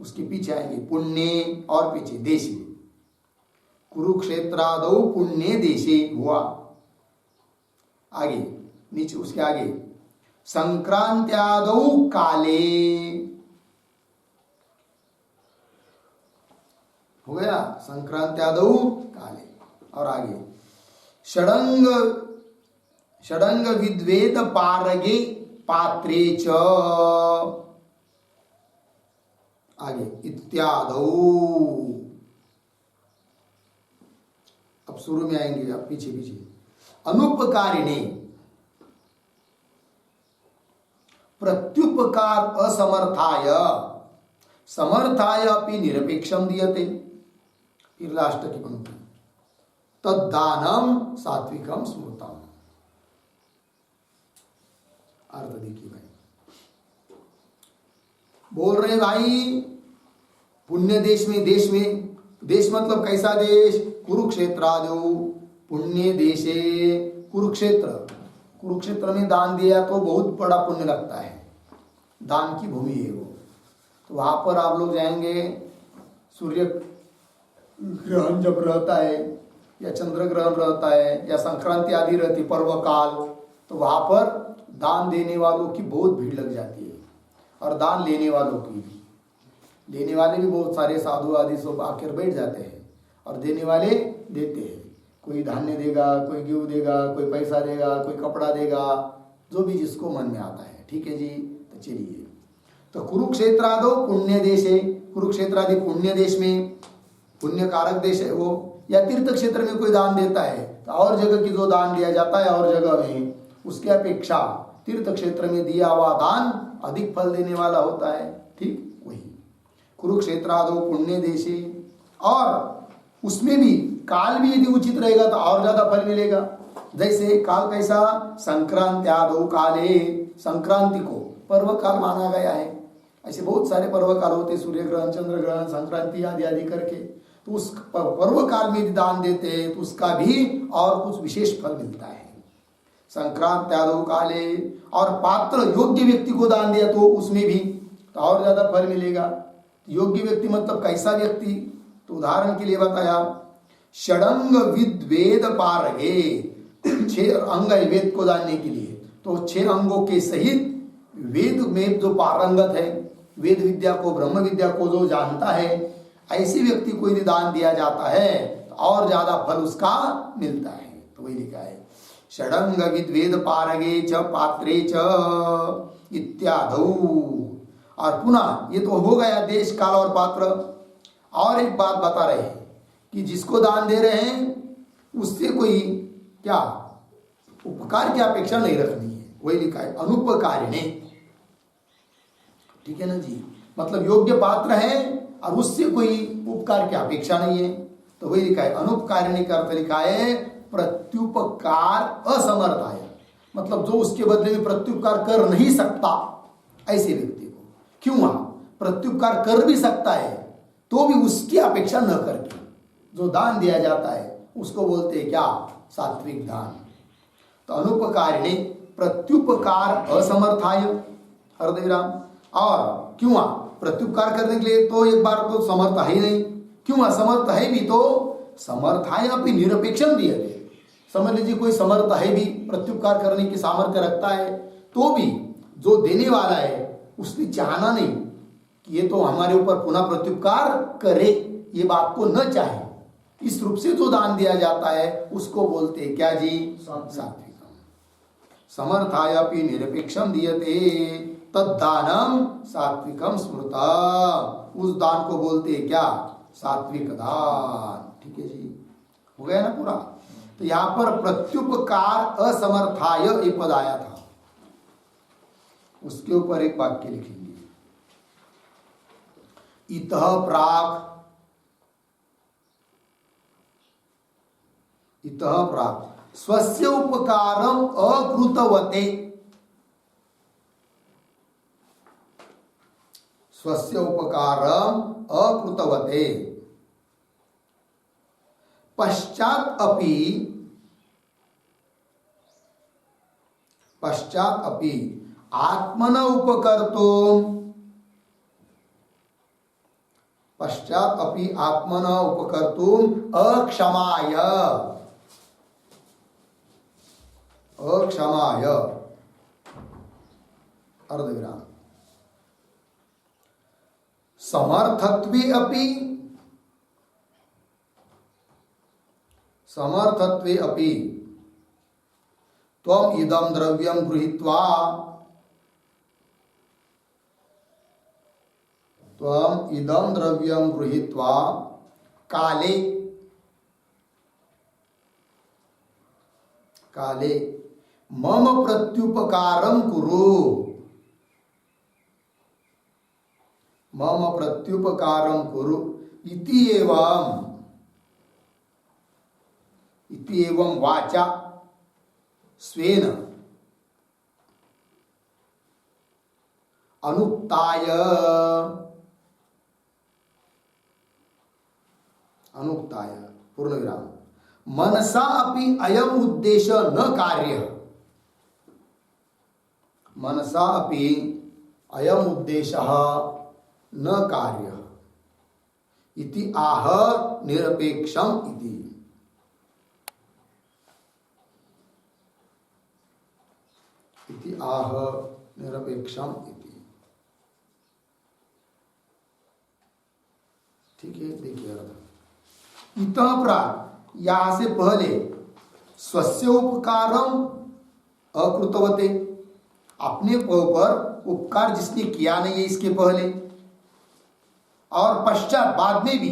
उसके पीछे आएंगे पुण्य और पीछे देशे, कुरुक्षेत्रादौ पुण्य देशे हुआ। आगे नीचे उसके आगे संक्रांत्यादौ काले, हो गया, संक्रांत्यादौ काले। और आगे षडंग विद्वेद पारगे पात्रे च, आगे इत्यादौ। अब शुरू में आएंगे, अब पीछे पीछे। अनुपकारिणे प्रत्युपकार असमर्थाय समर्थाय अपि निरपेक्षम दीयते। फिर लास्ट की पंक्ति, तद्दानम सात्विकम स्मृतम। अर्थ देखिए भाई, बोल रहे भाई पुण्य देश में, देश मतलब कैसा देश, कुरुक्षेत्रादौ पुण्य देशे, कुरुक्षेत्र में दान दिया तो बहुत बड़ा पुण्य लगता है, दान की भूमि है वो। तो वहां पर आप लोग जाएंगे, सूर्य ग्रहण जब रहता है या चंद्र ग्रहण रहता है या संक्रांति आदि रहती पर्व काल, तो वहां पर दान देने वालों की बहुत भीड़ लग जाती है, और दान लेने वालों की भी, लेने वाले भी बहुत सारे साधु आदि सब आकर बैठ जाते हैं, और देने वाले देते हैं। कोई धान्य देगा, कोई गेहूं देगा, कोई पैसा देगा, कोई कपड़ा देगा, जो भी जिसको मन में आता है। ठीक है जी, तो चलिए, तो कुरुक्षेत्रादौ पुण्य देश है, कुरुक्षेत्र आदि पुण्य देश में, पुण्य कारक देश है वो, या तीर्थ क्षेत्र में कोई दान देता है तो और जगह की जो दान दिया जाता है और जगह में, उसके अपेक्षा तीर्थ क्षेत्र में दिया हुआ दान अधिक फल देने वाला होता है। ठीक वही कुरुक्षेत्रादौ पुण्य देशे, और उसमें भी काल भी यदि उचित रहेगा तो और ज्यादा फल मिलेगा। जैसे काल कैसा, संक्रांत्यादौ काले, संक्रांति को पर्व काल माना गया है। ऐसे बहुत सारे पर्व काल होते, सूर्य ग्रहण, चंद्र ग्रहण, संक्रांति आदि आदि करके, तो उस पर्व काल में यदि दान देते हैं तो उसका भी और कुछ विशेष फल मिलता है। संक्रांत्यादौ काले, और पात्र योग्य व्यक्ति को दान दिया तो उसमें भी तो और ज्यादा फल मिलेगा। योग्य व्यक्ति मतलब कैसा व्यक्ति, तो उदाहरण के लिए बताया, षडंग विद्वेद पारगे, 6 अंग है वेद को जानने के लिए, तो 6 अंगों के सहित वेद में जो पारंगत है, वेद विद्या को, ब्रह्म विद्या को जो जानता है, ऐसे व्यक्ति को यदि दान दिया जाता है तो और ज्यादा फल उसका मिलता है। तो वही लिखा है, षडंग विद्वेद पारगे च पात्रे च इत्यादौ। और पुनः ये तो हो गया देश, काल और पात्र। और एक बात बता रहे हैं कि जिसको दान दे रहे हैं उससे कोई क्या उपकार की अपेक्षा नहीं रखनी है, वही लिखा है अनुपकारिणे। ठीक है ना जी, मतलब योग्य पात्र है और उससे कोई उपकार की अपेक्षा नहीं है, तो वही लिखा है अनुपकारिणी का अर्थ लिखा है प्रत्युपकार असमर्थाय, मतलब जो उसके बदले में प्रत्युपकार कर नहीं सकता ऐसे व्यक्ति को। क्यों, वहां प्रत्युपकार कर भी सकता है तो भी उसकी अपेक्षा न करके जो दान दिया जाता है उसको बोलते हैं क्या, सात्विक दान। तो अनुपकारिणे प्रत्युपकार असमर्थाय, अर्धविराम। और क्यों, प्रत्युपकार करने के लिए तो एक बार तो समर्थ है ही नहीं, क्यों असमर्थ है भी तो समर्थाय अपनी निरपेक्षम दिए। समझ लीजिए कोई समर्थ है भी, प्रत्युपकार करने की सामर्थ्य रखता है, तो भी जो देने वाला है उसने चाहना नहीं कि ये तो हमारे ऊपर पुनः प्रत्युपकार करे, ये बात को न चाहे, इस रूप से जो दान दिया जाता है उसको बोलते हैं क्या जी? सात्विकम। समर्थायापि निरपेक्षम दीयते तद्दानम सात्विकम स्मृता, उस दान को बोलते हैं क्या? सात्विक दान। ठीक है जी, हो गया ना पूरा। तो यहां पर प्रत्युपकार असमर्थाय ये पद आया था, उसके ऊपर एक वाक्य लिखेंगे, इतः प्राक, इतः प्राक स्वस्य उपकारम अकृतवते, स्वस्य उपकारम अकृतवते पश्चात अपि आत्मन उपकर्तुम, पश्चात अपि आत्मन उपकर्तुम अक्षमाय, अक्षमाय अर्धविराम समर्थत्वे अपि, समर्थत्वे अपि त्वम इदं द्रव्यं गृहीत्वा, त्वम इदं द्रव्यं गृहीत्वा काले, काले मम प्रत्युपकारं कुरु, मम प्रत्युपकारं कुरु इति एवं वाचा स्वेन अनुक्ताय, अनुक्ताय पूर्णविराम मनसा अपि अयम उद्देश्य न कार्य, मनसा अपि अयम उद्देश्यः न कार्य इति आह निरपेक्षम इति, इति आह निरपेक्षम इति। ठीक है, देखिए अर्थ इतः प्राक, यहां से पहले स्वस्य उपकारम अकृतवते, अपने ऊपर उपकार जिसने किया नहीं है इसके पहले, और पश्चात बाद में भी,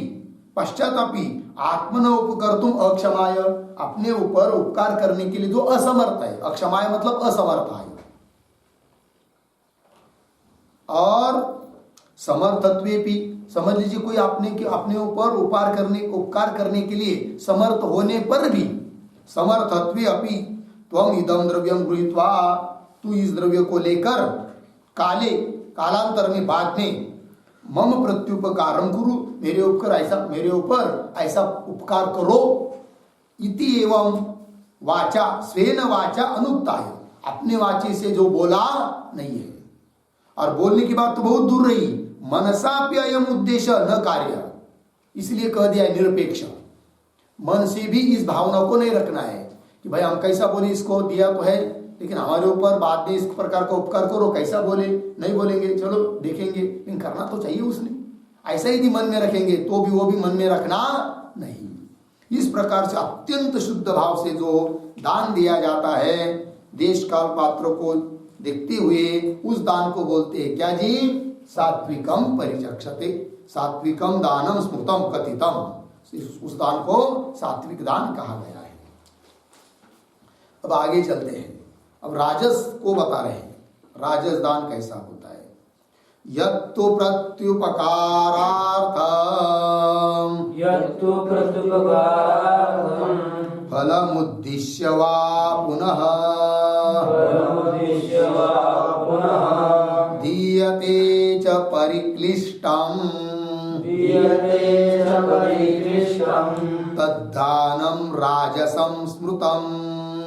पश्चात अपि आत्मन उपकर्तुम अक्षमाय, अपने ऊपर उपकार करने के लिए जो असमर्थ है, अक्षमाय मतलब असमर्थ है, और समर्थत्वे भी समझ लीजिए कोई अपने ऊपर उपकार करने के लिए समर्थ होने पर भी, समर्थत्वे अपि त्वम इदं द्रव्यं गृहीत्वा, तू इस द्रव्य को लेकर काले, कालांतर में, बाद में मम प्रत्युपकारम कुरु, मेरे ऊपर ऐसा उपकार करो, इति एवं वाचा स्वेन वाचा अनुक्ताय, अपने वाचे से जो बोला नहीं है, और बोलने की बात तो बहुत दूर रही, मनसाप्य अयम उद्देश्य न कार्य, इसलिए कह दिया निरपेक्ष, मन से भी इस भावना को नहीं रखना है कि भाई हम कैसा बोले, इसको दिया तो है लेकिन हमारे ऊपर बाद में इस प्रकार का उपकार करो, कैसा बोले, नहीं बोलेंगे, चलो देखेंगे, लेकिन करना तो चाहिए उसने, ऐसा यदि मन में रखेंगे तो भी वो भी मन में रखना नहीं। इस प्रकार से अत्यंत शुद्ध भाव से जो दान दिया जाता है, देश काल पात्र को देखते हुए, उस दान को बोलते हैं क्या जी? सात्विकम परिचक्षते, सात्विकम दानम स्मृतम कथितम, उस दान को सात्विक दान कहा गया है। अब आगे चलते हैं, अब राजस को बता रहे हैं, राजस दान कैसा होता है। यत्तु प्रत्युपकारार्थम, यत्तु प्रत्युपकारार्थम फलमुद्दिश्य वा पुनः, फलमुद्दिश्य वा पुनः दीयते च परिक्लिष्टम्, दीयते च परिक्लिष्टम् तद्दानं राजसं स्मृतम्,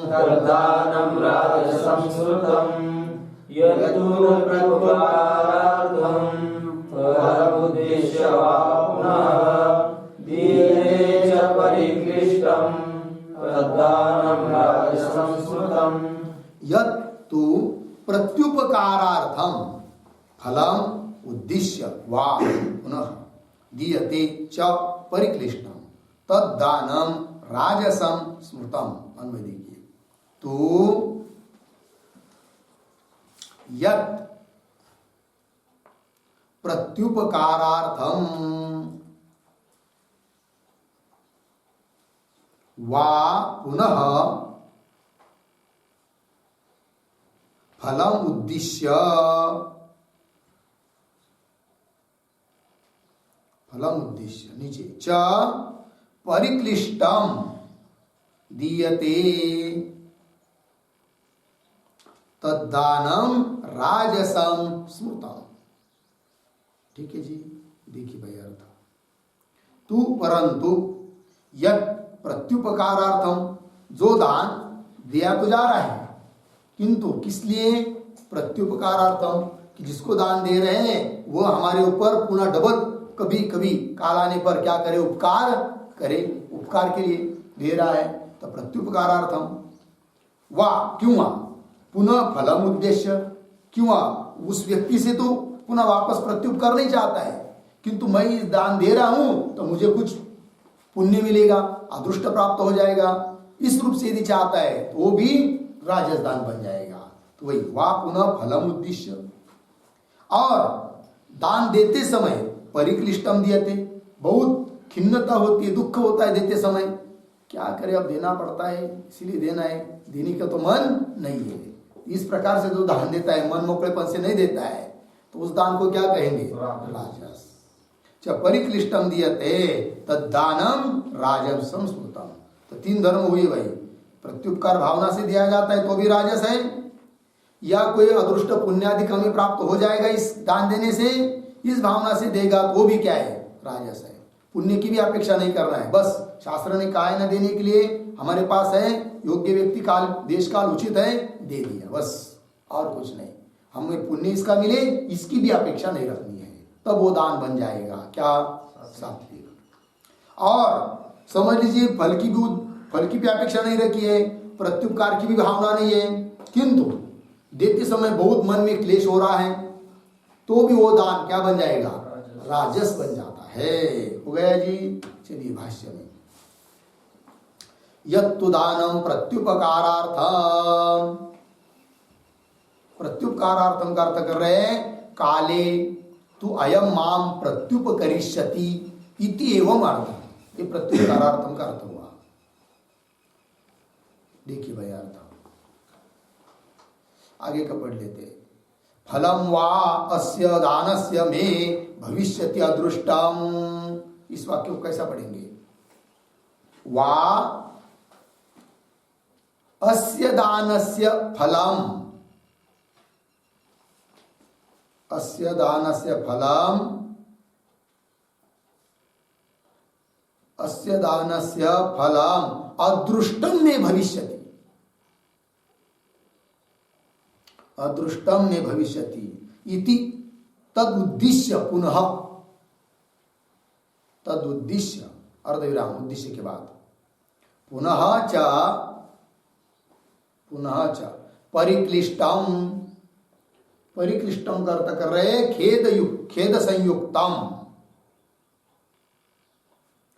तद्दानं राजसं स्मृतम्। यत्तु प्रत्युपकारार्थं फलमुद्दिश्य वा पुनः दीयते च परिक्लिष्टम् तद्दानं राजसं स्मृतम्। यत्तु प्रत्युपकारार्थम फलम उद्दिश्य वा पुनः दीयते च परिक्लिष्टम तद्दानम राजसम स्मृतम। अन्वय देखिए, तो यत् प्रत्युपकारार्थम वा पुनः फलम उद्दिश्य नीचे च परिक्लिष्टम दीयते तद्दानम राजसम स्मृतम। ठीक है जी, देखिए भाई अर्थ, तू परंतु यद प्रत्युपकारार्थम, जो दान दिया तो जा रहा है, किंतु किस लिए? प्रत्युपकारार्थम, कि जिसको दान दे रहे हैं वो हमारे ऊपर पुनः डबल कभी कभी काल आने पर क्या करे? उपकार करे, उपकार के लिए दे रहा है, तो प्रत्युपकारार्थम। वाह, क्यों? पुनः फलम उद्देश्य, क्यों? उस व्यक्ति से तो पुनः वापस प्रत्युपकार नहीं चाहता है, किंतु मैं इस दान दे रहा हूं तो मुझे कुछ पुण्य मिलेगा, अदृष्ट प्राप्त हो जाएगा, इस रूप से यदि चाहता है तो वो भी राजस दान बन जाएगा। तो वही वाह पुनः फलम उद्देश्य। और दान देते समय परिक्लिष्टम दियते, बहुत खिन्नता होती है, दुख होता है देते समय, क्या करे अब देना पड़ता है, इसीलिए देना है, देने का तो मन नहीं है। इस प्रकार से जो दान देता है मन मोकड़ेपन से नहीं देता है, तो उस दान को क्या कहेंगे? राजस। परिक्लिष्टम दीयते तद्दानम राजसम स्मृतम। तो तीन धर्म हुई भाई, प्रत्युपकार भावना से दिया जाता है तो भी राजस है, या कोई अदृष्ट पुण्यादि कमी प्राप्त हो जाएगा इस दान देने से, इस भावना से देगा तो भी क्या है? राजस है। पुण्य की भी अपेक्षा नहीं कर रहा है, बस शास्त्र ने कहा है न देने के लिए, हमारे पास है, योग्य व्यक्ति काल देश काल उचित है, दे दिया, बस और कुछ नहीं। हमें पुण्य इसका मिले इसकी भी अपेक्षा नहीं रखनी है, तब वो दान बन जाएगा क्या? सात्विक। और समझ लीजिए फल की भी अपेक्षा नहीं रखी है, प्रत्युपकार की भी भावना नहीं है, किंतु देते समय बहुत मन में क्लेश हो रहा है, तो भी वो दान क्या बन जाएगा? राजस बन जाता है। हो गया जी। चलिए भाष्य में, यत्तु दानम प्रत्युपकारार्थम, प्रत्युपकारार्थम का अर्थ कर रहे हैं काले तु अयम माम प्रत्युपकरिष्यति इति एवं अर्थ। ये प्रत्युपकारार्थम का अर्थ हुआ। देखिए भाई अर्थ आगे का पढ़ लेते। फलम वा अस्य दानस्य मे भविष्यति अदृष्टम। इस वाक्य को कैसा पढ़ेंगे? वा अस्य दानस्य फलम, अस्य दानस्य फलम, अस्य दानस्य फलम अदृष्टम में भविष्यति, अदृष्टम में भविष्यति इति तदुद्दिश्य पुनः, तदुद्दिश्य अर्धविराम उद्देश्य के बाद पुनः च परिक्लिष्टम, परिक्लिष्टम का अर्थ कर रहे खेद संयुक्तम,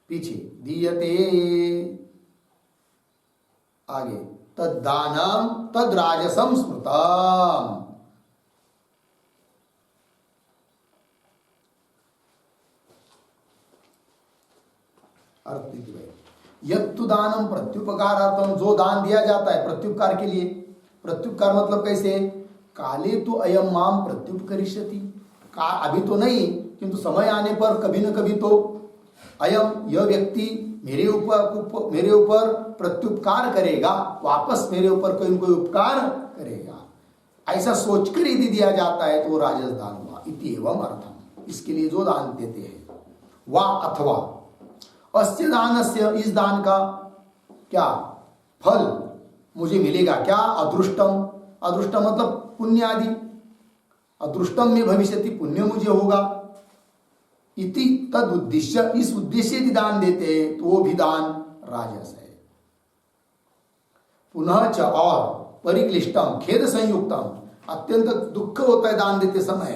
पीछे दीयते, आगे तद्दानम तद्राजसम स्मृतम। अर्थ देखिए भाई, यत्तु दानम प्रत्युपकारार्थम, जो दान दिया जाता है प्रत्युपकार के लिए। प्रत्युपकार मतलब कैसे? काले तो अयम माम प्रत्युपकरिष्यति, अभी तो नहीं किंतु समय आने पर कभी न कभी तो अयम यह व्यक्ति मेरे ऊपर प्रत्युपकार करेगा, वापस मेरे ऊपर कोई न कोई उपकार करेगा, ऐसा सोचकर यदि दिया जाता है तो वो राजस दान हुआ। इति एवं अर्थम, इसके लिए जो दान देते हैं। वा अथवा अस्य दानस्य, इस दान का क्या फल मुझे मिलेगा? क्या? अदृष्टम, अदृष्टम मतलब पुण्य आदि, अदृष्टम में भविष्यति, पुण्य मुझे होगा। इति तद उद्देश्य, इस उद्देश्य यदि दान देते हैं तो वो भी दान राजस है। पुनः च और परिक्लिष्टम खेद संयुक्तम, अत्यंत दुख होता है दान देते समय,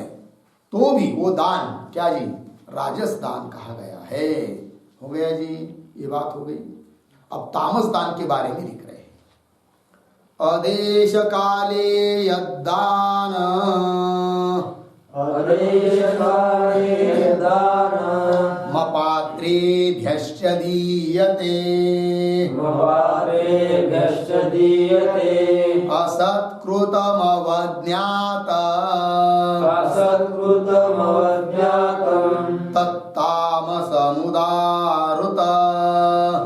तो भी वो दान क्या जी, राजस दान कहा गया है। हो गया जी, ये बात हो गई। अब तामस दान के बारे में लिख रहे हैं। अदेश काले यद्दान, अदेश काले दान मपात्रेभ्यश्च दीयते, मपात्रेभ्यश्च दीयते, असत्कृतमवज्ञात, असत्कृतमवज्ञातं तत्तामसमुदारुत,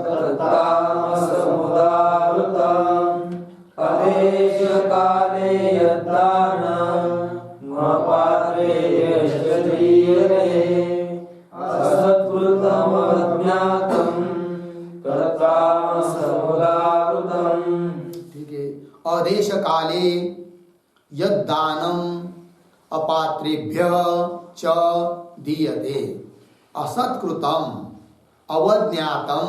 तत्तामसमुदारुतम्। अदेश काले यद्दान मपात्रेभ्यश्च दीयते, असत्कृतमवज्ञातं तत्तामसमुदारुतम्। ठीक है। अदेश काले यद्दानम अपात्रेभ्य च दीयते, असत्कृतम अवज्ञातम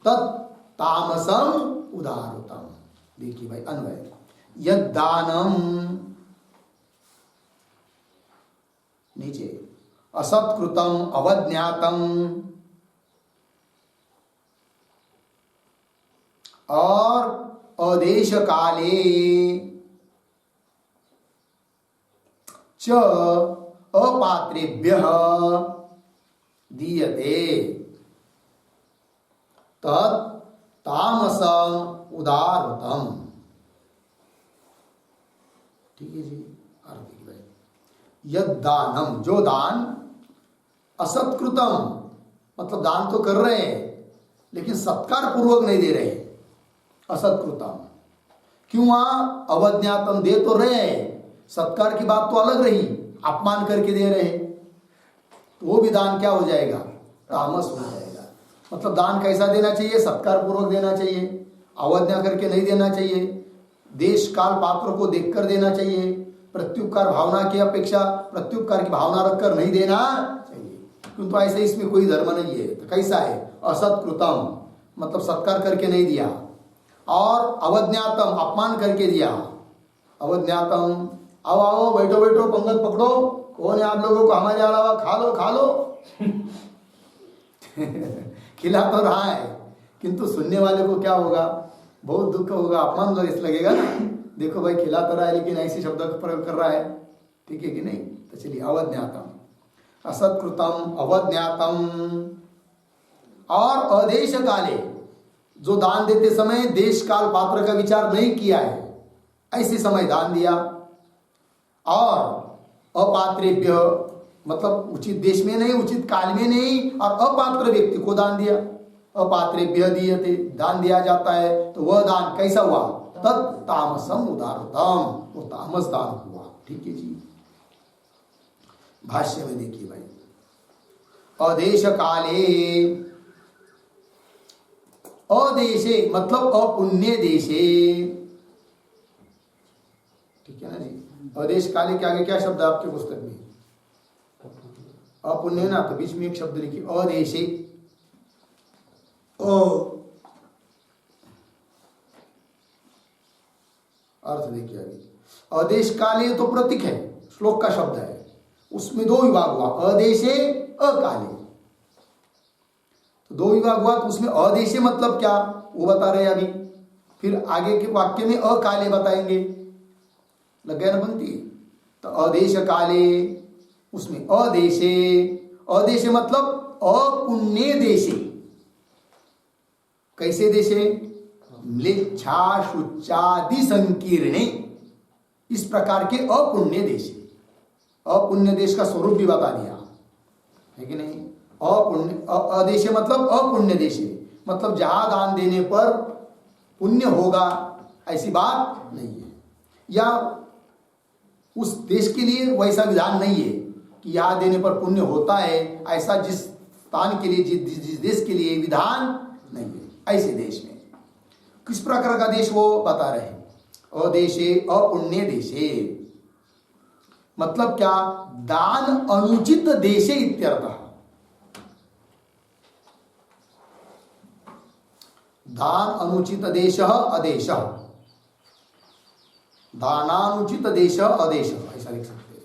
तत्तामसम उदारुतम। देखिए भाई अन्वय, यद्दानम नीचे, असत्कृतम अवज्ञातम, और अदेश काले च अपात्रेभ्यः दीयते, तत् तामसम उदारतम। ठीक है जी, अर्थ देखिए भाई, यद दानम, जो दान, असत्कृतम मतलब दान तो कर रहे हैं लेकिन सत्कार पूर्वक नहीं दे रहे, असत्कृतम। क्यों? वहां अवज्ञातम दे तो रहे, सत्कार की बात तो अलग रही, अपमान करके दे रहे, तो वो भी दान क्या हो जाएगा, तामस हो जाएगा। मतलब दान कैसा देना चाहिए, सत्कार पूर्वक देना चाहिए, अवज्ञा करके नहीं देना चाहिए, देश काल पात्र को देखकर देना चाहिए, प्रत्युपकार भावना की अपेक्षा प्रत्युपकार की भावना रखकर नहीं देना चाहिए। किंतु ऐसे इसमें कोई धर्म नहीं है। तो कैसा है, असत्कृतम मतलब सत्कार करके नहीं दिया, और अवज्ञातम अपमान करके दिया। अवज्ञातम, आओ आओ बैठो बैठो पंगत पकड़ो, कौन है आप लोगों को हमारे अलावा, खा लो खा लो खिला तो रहा है किंतु सुनने वाले को क्या होगा, बहुत दुख होगा, अपमान लगेगा ना। देखो भाई खिला तो रहा है लेकिन ऐसे शब्द का प्रयोग कर रहा है, ठीक है कि नहीं। तो चलिए, अवज्ञातम, असत्कृतम अवज्ञातम, और अदेश काले, जो दान देते समय देश काल पात्र का विचार नहीं किया है, ऐसे समय दान दिया। और अपात्रेभ्य मतलब उचित देश में नहीं, उचित काल में नहीं, और अपात्र व्यक्ति को दान दिया। अपात्रेभ्य दीयते, दान दिया जाता है, तो वह दान कैसा हुआ, तत्तामसम उदारतम, वो तामस दान हुआ। ठीक है जी। भाष्य में देखिए भाई, अदेश काले, अदेशे मतलब अपुण्य देशे, ठीक है ना जी। अदेश काले के आगे क्या शब्द है आपके पुस्तक में, अपुण्य ना, तो बीच में एक शब्द लिखिए अदेशे। अर्थ देखिए अभी, अदेश काले तो प्रतीक है, श्लोक का शब्द है, उसमें दो विभाग हुआ, अदेशे अकाले, तो दो विभाग हुआ, तो उसमें अदेशे मतलब क्या वो बता रहे अभी, फिर आगे के वाक्य में अकाले बताएंगे, लग गया ना पंक्ति। तो अदेश काले, उसमें अदेशे, अदेशे मतलब अपुण्य देशे, कैसे देशे, म्लेच्छा शुचादि संकीर्णे, इस प्रकार के अपुण्य देशे। अपुण्य देश का स्वरूप भी बता दिया है कि नहीं। अपुण्य अदेशे मतलब अपुण्य देशे, मतलब जहां दान देने पर पुण्य होगा ऐसी बात नहीं है, या उस देश के लिए वैसा विधान नहीं है कि यहां देने पर पुण्य होता है, ऐसा जिस स्थान के लिए जिस देश के लिए विधान नहीं है, ऐसे देश में किस प्रकार का देश वो बता रहे हैं। अदेशे अपुण्य देशे मतलब क्या, दान अनुचित देशे इत्यर्थः, दान अनुचित देश अदेश, दानानुचित देश अदेश, ऐसा लिख सकते हैं।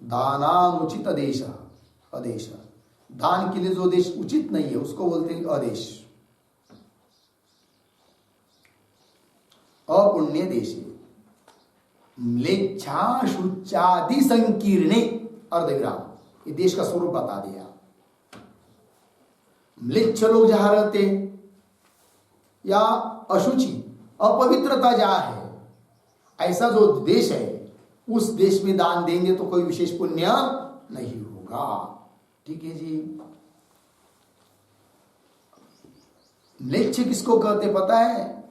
दानानुचित देश अदेश, दान के लिए जो देश उचित नहीं है उसको बोलते हैं अदेश। अपुण्य देशे म्लेच्छाशुचादि संकीर्णे, अर्धविराम, ये देश का स्वरूप बता दिया। म्लेच्छ लोग जहां रहते या अशुचि अपवित्रता जहां है, ऐसा जो देश है उस देश में दान देंगे तो कोई विशेष पुण्य नहीं होगा। ठीक है जी। म्लेच्छ किसको कहते पता है?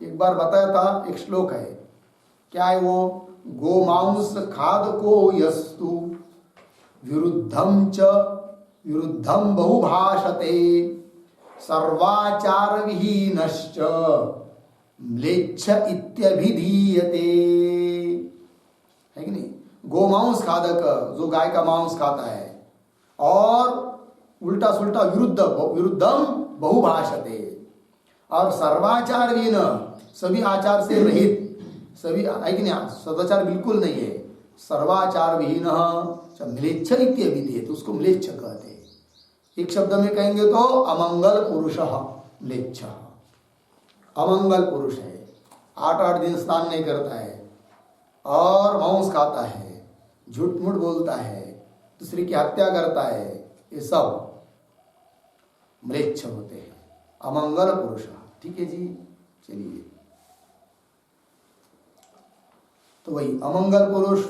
एक बार बताया था, एक श्लोक है, क्या है वो? गोमांस खादको यस्तु विरुद्धम बहुभाषते सर्वाचार विहीनश्च म्लेच्छ इत्यभिधीयते। है कि नहीं? गोमांस खादक, जो गाय का मांस खाता है, और उल्टा सुल्टा विरुद्धम बहुभाषते, और सर्वाचार विहीन, सभी आचार से रहित, सभी है कि नहीं, सदाचार बिल्कुल नहीं है, सर्वाचार विहीन म्लेच्छ इत्यभिधीयते, तो उसको म्लेच्छ कहते हैं। एक शब्द में कहेंगे तो अमंगल पुरुष म्लेच्छ, अमंगल पुरुष है, 8 दिन स्नान नहीं करता है और मांस खाता है, झूठ मूठ बोलता है, दूसरे की हत्या करता है, ये सब म्लेच्छ होते हैं, अमंगल पुरुष। ठीक है जी। चलिए, तो वही अमंगल पुरुष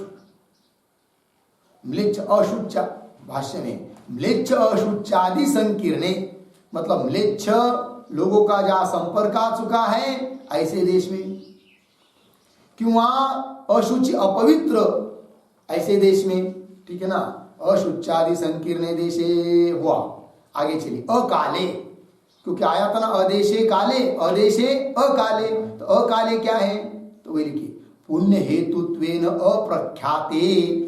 म्लेच्छ अशुच्चा, भाष्य में म्लेच्छ अशुच्चादि संकीर्णे, मतलब म्लेच्छ लोगों का जहां संपर्क आ चुका है ऐसे देश में, क्यों अशुचि अपवित्र ऐसे देश में। ठीक है ना? अशुच्चादि संकीर्णे देशे हुआ। आगे चलिए, अकाले, क्योंकि आया था ना अदेशे काले, अदेशे अकाले, तो अकाले क्या है? तो वही लिखिए, पुण्य हेतुत्वेन अप्रख्याते,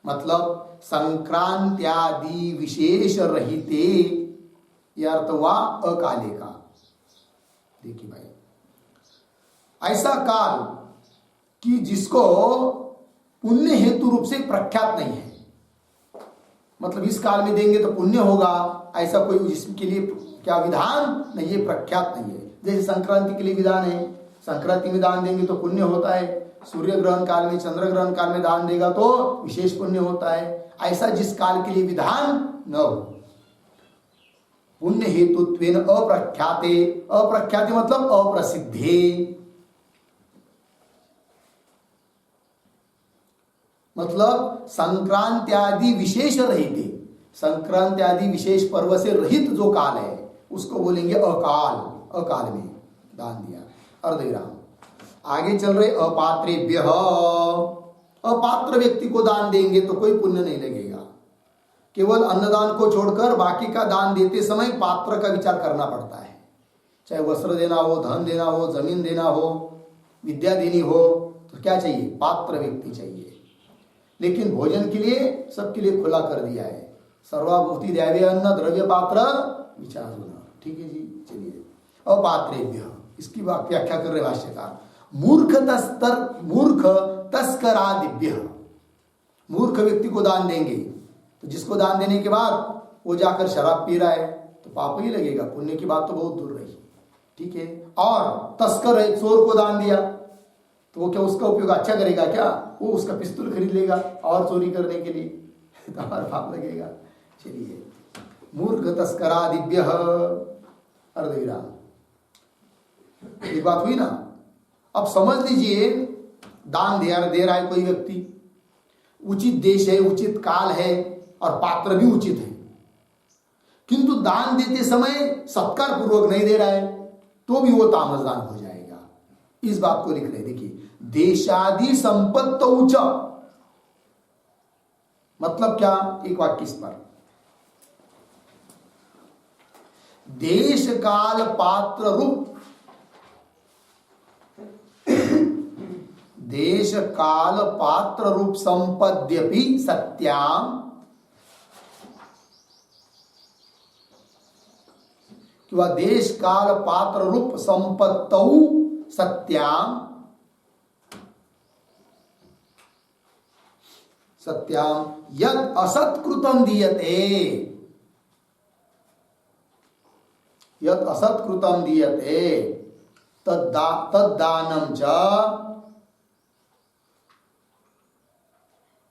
मतलब संक्रांत्यादि विशेष रहिते, यह अर्थ हुआ अकाले का। देखिए भाई, ऐसा काल कि जिसको पुण्य हेतु रूप से प्रख्यात नहीं है, मतलब इस काल में देंगे तो पुण्य होगा, ऐसा कोई जिसके लिए क्या विधान नहीं है, प्रख्यात नहीं है। जैसे संक्रांति के लिए विधान है, संक्रांति में दान देंगे तो पुण्य होता है, सूर्य ग्रहण काल में, चंद्र ग्रहण काल में दान देगा तो विशेष पुण्य होता है। ऐसा जिस काल के लिए विधान न हो, पुण्य हेतुत्वेन अप्रख्याते, अप्रख्याते मतलब अप्रसिद्धे, मतलब संक्रांत्यादि विशेष रहित, संक्रांत्यादि विशेष पर्व से रहित जो काल है उसको बोलेंगे अकाल। अकाल में दान दिया, अर्धविराम। आगे चल रहे, अपात्रेभ्य, अपात्र व्यक्ति को दान देंगे तो कोई पुण्य नहीं लगेगा। केवल अन्नदान को छोड़कर बाकी का दान देते समय पात्र का विचार करना पड़ता है, चाहे वस्त्र देना हो, धन देना हो, जमीन देना हो, विद्या देनी हो, तो क्या चाहिए? पात्र व्यक्ति चाहिए। लेकिन भोजन के लिए सबके लिए खुला कर दिया है, सर्वाभूति द्यावे अन्न द्रव्य पात्र विचारुण। ठीक है जी। चलिए, अपात्रेभ्य, इसकी व्याख्या कर रहे भाष्यकार, मूर्ख तस्करादिभ्य, मूर्ख व्यक्ति को दान देंगे तो जिसको दान देने के बाद वो जाकर शराब पी रहा है तो पाप ही लगेगा, पुण्य की बात तो बहुत दूर रही। ठीक है। और तस्कर है, चोर को दान दिया तो वो क्या उसका उपयोग अच्छा करेगा क्या? वो उसका पिस्तौल खरीद लेगा और चोरी करने के लिए, तो हमारा पाप लगेगा। चलिए, मूर्ख तस्करादिभ्य, अर्धविराम। एक बात हुई ना? अब समझ लीजिए, दान दे रहा है कोई व्यक्ति, उचित देश है, उचित काल है और पात्र भी उचित है, किंतु दान देते समय सत्कार पूर्वक नहीं दे रहा है तो भी वो तामसदान हो जाएगा। इस बात को लिख रहे, देखिए, देशादि संपत्त उच्च, मतलब क्या? एक वाक्य इस पर, देश काल पात्र रूप, देश काल पात्र रूप संपद्यपि सत्याम, कि वह देश काल पात्र रूप संपत्तौ सत्याम यद असत्कृतम दीयते, यद असत्कृतम दीयते तद्दानम च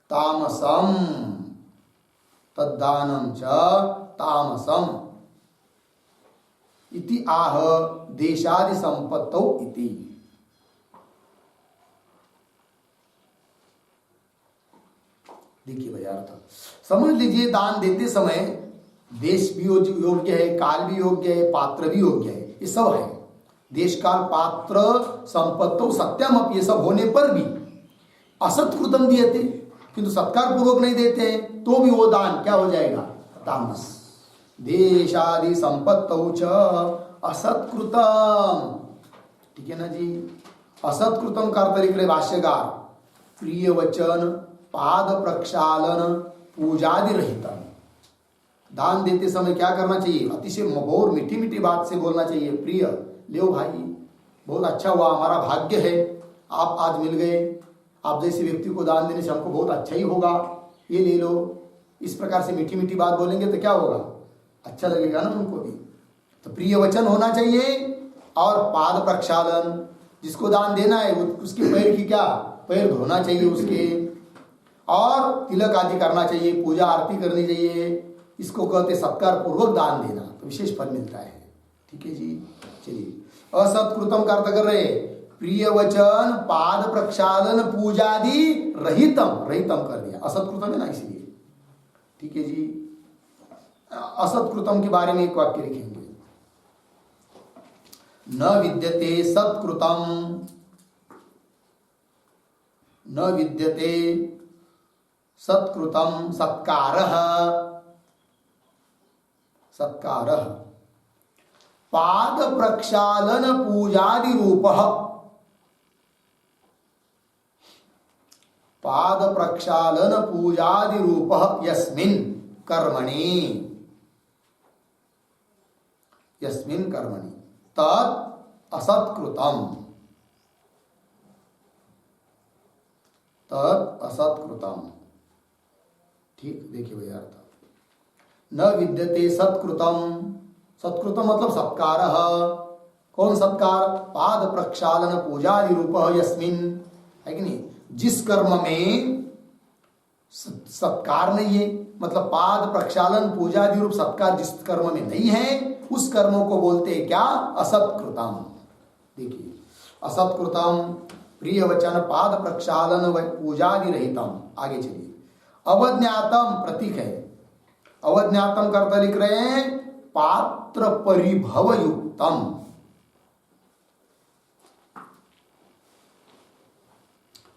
तामसम, तद्दानम च तामसम इति आह देशादि संपत्तौ इति। देखिए भैया अर्थ समझ लीजिए, दान देते समय देश भी योग्य है, काल भी योग्य है, पात्र भी योग्य है, ये सब है। देश काल पात्र संपत्तो सत्यम, ये सब होने पर भी असत्कृतम दियते, किंतु सत्कार पूर्वक नहीं देते हैं तो भी वो दान क्या हो जाएगा? तामस। देशादि संपत्तौ च असत्कृतम, ठीक है ना जी। असत्कृतम का अर्थ लिख रहे भाष्यकार, प्रिय वचन पाद प्रक्षालन पूजादि रहित। दान देते समय क्या करना चाहिए? अतिशय मधुर मीठी मीठी बात से बोलना चाहिए। प्रिय, लो भाई, बहुत अच्छा हुआ, हमारा भाग्य है आप आज मिल गए, आप जैसे व्यक्ति को दान देने से हमको बहुत अच्छा ही होगा, ये ले लो। इस प्रकार से मीठी मीठी बात बोलेंगे तो क्या होगा? अच्छा लगेगा ना उनको भी। तो प्रिय वचन होना चाहिए और पाद प्रक्षालन, जिसको दान देना है उसके पैर की क्या, पैर धोना चाहिए उसके, और तिलक आदि करना चाहिए, पूजा आरती करनी चाहिए। इसको कहते सत्कार पूर्वक दान देना, तो विशेष फल मिलता है। ठीक है जी। चलिए, असत्कृतम का अर्थ कर रहे प्रिय वचन पाद प्रक्षालन पूजादि रहितम, रहितम कर दिया, असत्कृतम है ना इसलिए। ठीक है जी। असत्कृतम के बारे में एक वाक्य लिखेंगे, न विद्यते सत्कृतम, न विद्यते सत्कृतम सत्कारः, सत्कारः पाद प्रक्षालन पूजादि रूपः, पाद प्रक्षालन पूजादि रूपः यस्मिन् कर्मणि, यस्मिन् कर्मणि तत् असत्कृतम, तत् असत्कृतम। ठीक, देखिए भैया अर्थ, न विद्यते सत्कृतम, सत्कृतम मतलब सत्कार। कौन सत्कार? पाद प्रक्षालन पूजादि रूप यस्मिन, है कि नहीं, जिस कर्म में सत्कार नहीं है, मतलब पाद प्रक्षालन पूजादि रूप सत्कार जिस कर्म में नहीं है, उस कर्मों को बोलते हैं क्या? असत्कृतम। देखिए, असत्कृतम प्रिय वचन पाद प्रक्षालन व पूजादि रहितम। आगे चलिए, अवज्ञातम प्रतीक है, अवज्ञातम करता लिख रहे हैं पात्र परिभव युक्तम।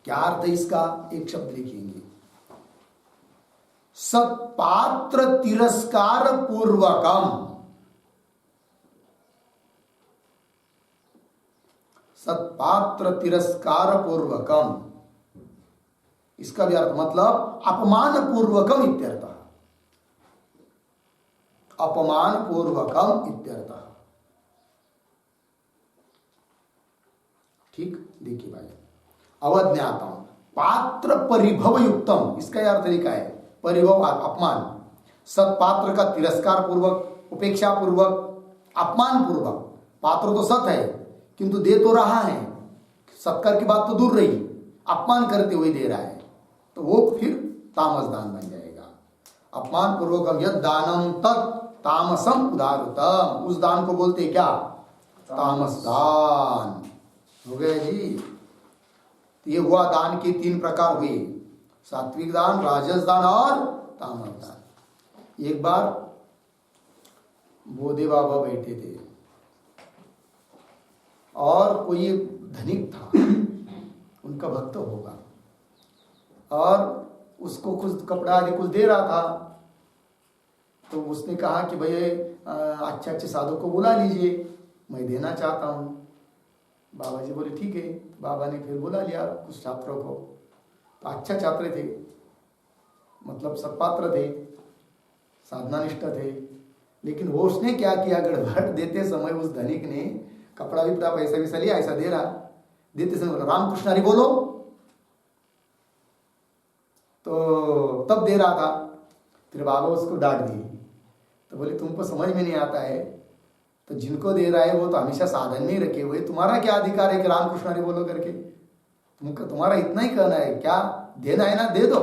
क्या अर्थ है इसका? एक शब्द लिखेंगे, सत्पात्र तिरस्कार पूर्वकम, सत्पात्र तिरस्कार पूर्वकम, इसका भी अर्थ मतलब अपमान पूर्वकम इत्यर्थ, अपमान पूर्वकम इत्यर्थ। ठीक, देखिए भाई, अवज्ञातम पात्र परिभव युक्तम, इसका अर्थ लिखा है परिभव अपमान, सत्पात्र का तिरस्कार पूर्वक, उपेक्षा पूर्वक, अपमान पूर्वक। पात्र तो सत है किंतु दे तो रहा है, सत्कार की बात तो दूर रही, अपमान करते हुए दे रहा है, तो वो फिर तामस दान बन जाएगा। अपमान पूर्वकम यद दानम तत् तामसम उदारतम, उस दान को बोलते क्या? तामस दान। हो गया जी। तो ये हुआ दान के तीन प्रकार हुए, सात्विक दान, राजस दान और तामस दान। एक बार बोधे बाबा बैठे थे और कोई धनिक था, उनका भक्त होगा, और उसको कुछ कपड़ा आदि कुछ दे रहा था। तो उसने कहा कि भैया अच्छे अच्छे साधु को बुला लीजिए, मैं देना चाहता हूँ। बाबा जी बोले ठीक है। बाबा ने फिर बुला लिया कुछ छात्रों को, तो अच्छा छात्र थे, मतलब सत्पात्र थे, साधनानिष्ठ थे, लेकिन वो उसने क्या किया, गड़बड़ देते समय उस धनिक ने कपड़ा विपड़ा पैसा वैसा लिया, ऐसा दे रहा, देते समय रामकृष्ण हरि बोलो, तो तब दे रहा था। फिर बाबा उसको डांट दी, तो बोले तुमको समझ में नहीं आता है, तो जिनको दे रहा है वो तो हमेशा साधन में ही रखे हुए, तुम्हारा क्या अधिकार है कि रामकृष्ण हरि बोलो करके, तुम्हारा इतना ही कहना है, क्या देना है ना दे दो,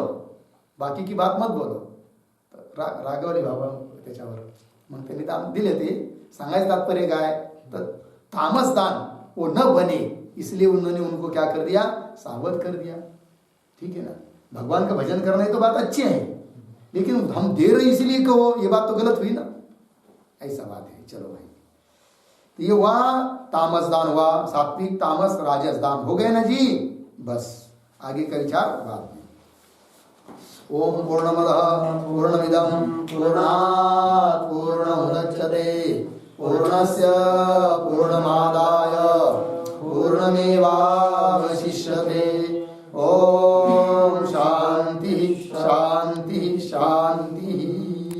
बाकी की बात मत बोलो. तर रागवले बाबा त्याच्यावर. मग त्यांनी दान दिले. ते सांगायचं तात्पर्य काय, तर तामस दान वो न बने इसलिए उन्होंने उनको क्या कर दिया, सावध कर दिया. ठीक है ना, भगवान का भजन करना है तो बात अच्छी है, लेकिन हम दे रहे इसलिए कहो, ये बात तो गलत हुई ना, ऐसा बात है. चलो भाई, तो ये हुआ तामस दान हुआ, सात्विक तामस राजस दान हो गए ना जी. बस आगे का विचार बाद में. ओम पूर्णमदः पूर्णमिदं पूर्णात् पूर्णमुदच्यते पूर्णस्य पूर्णमादाय पूर्णमेवावशिष्यते. ओम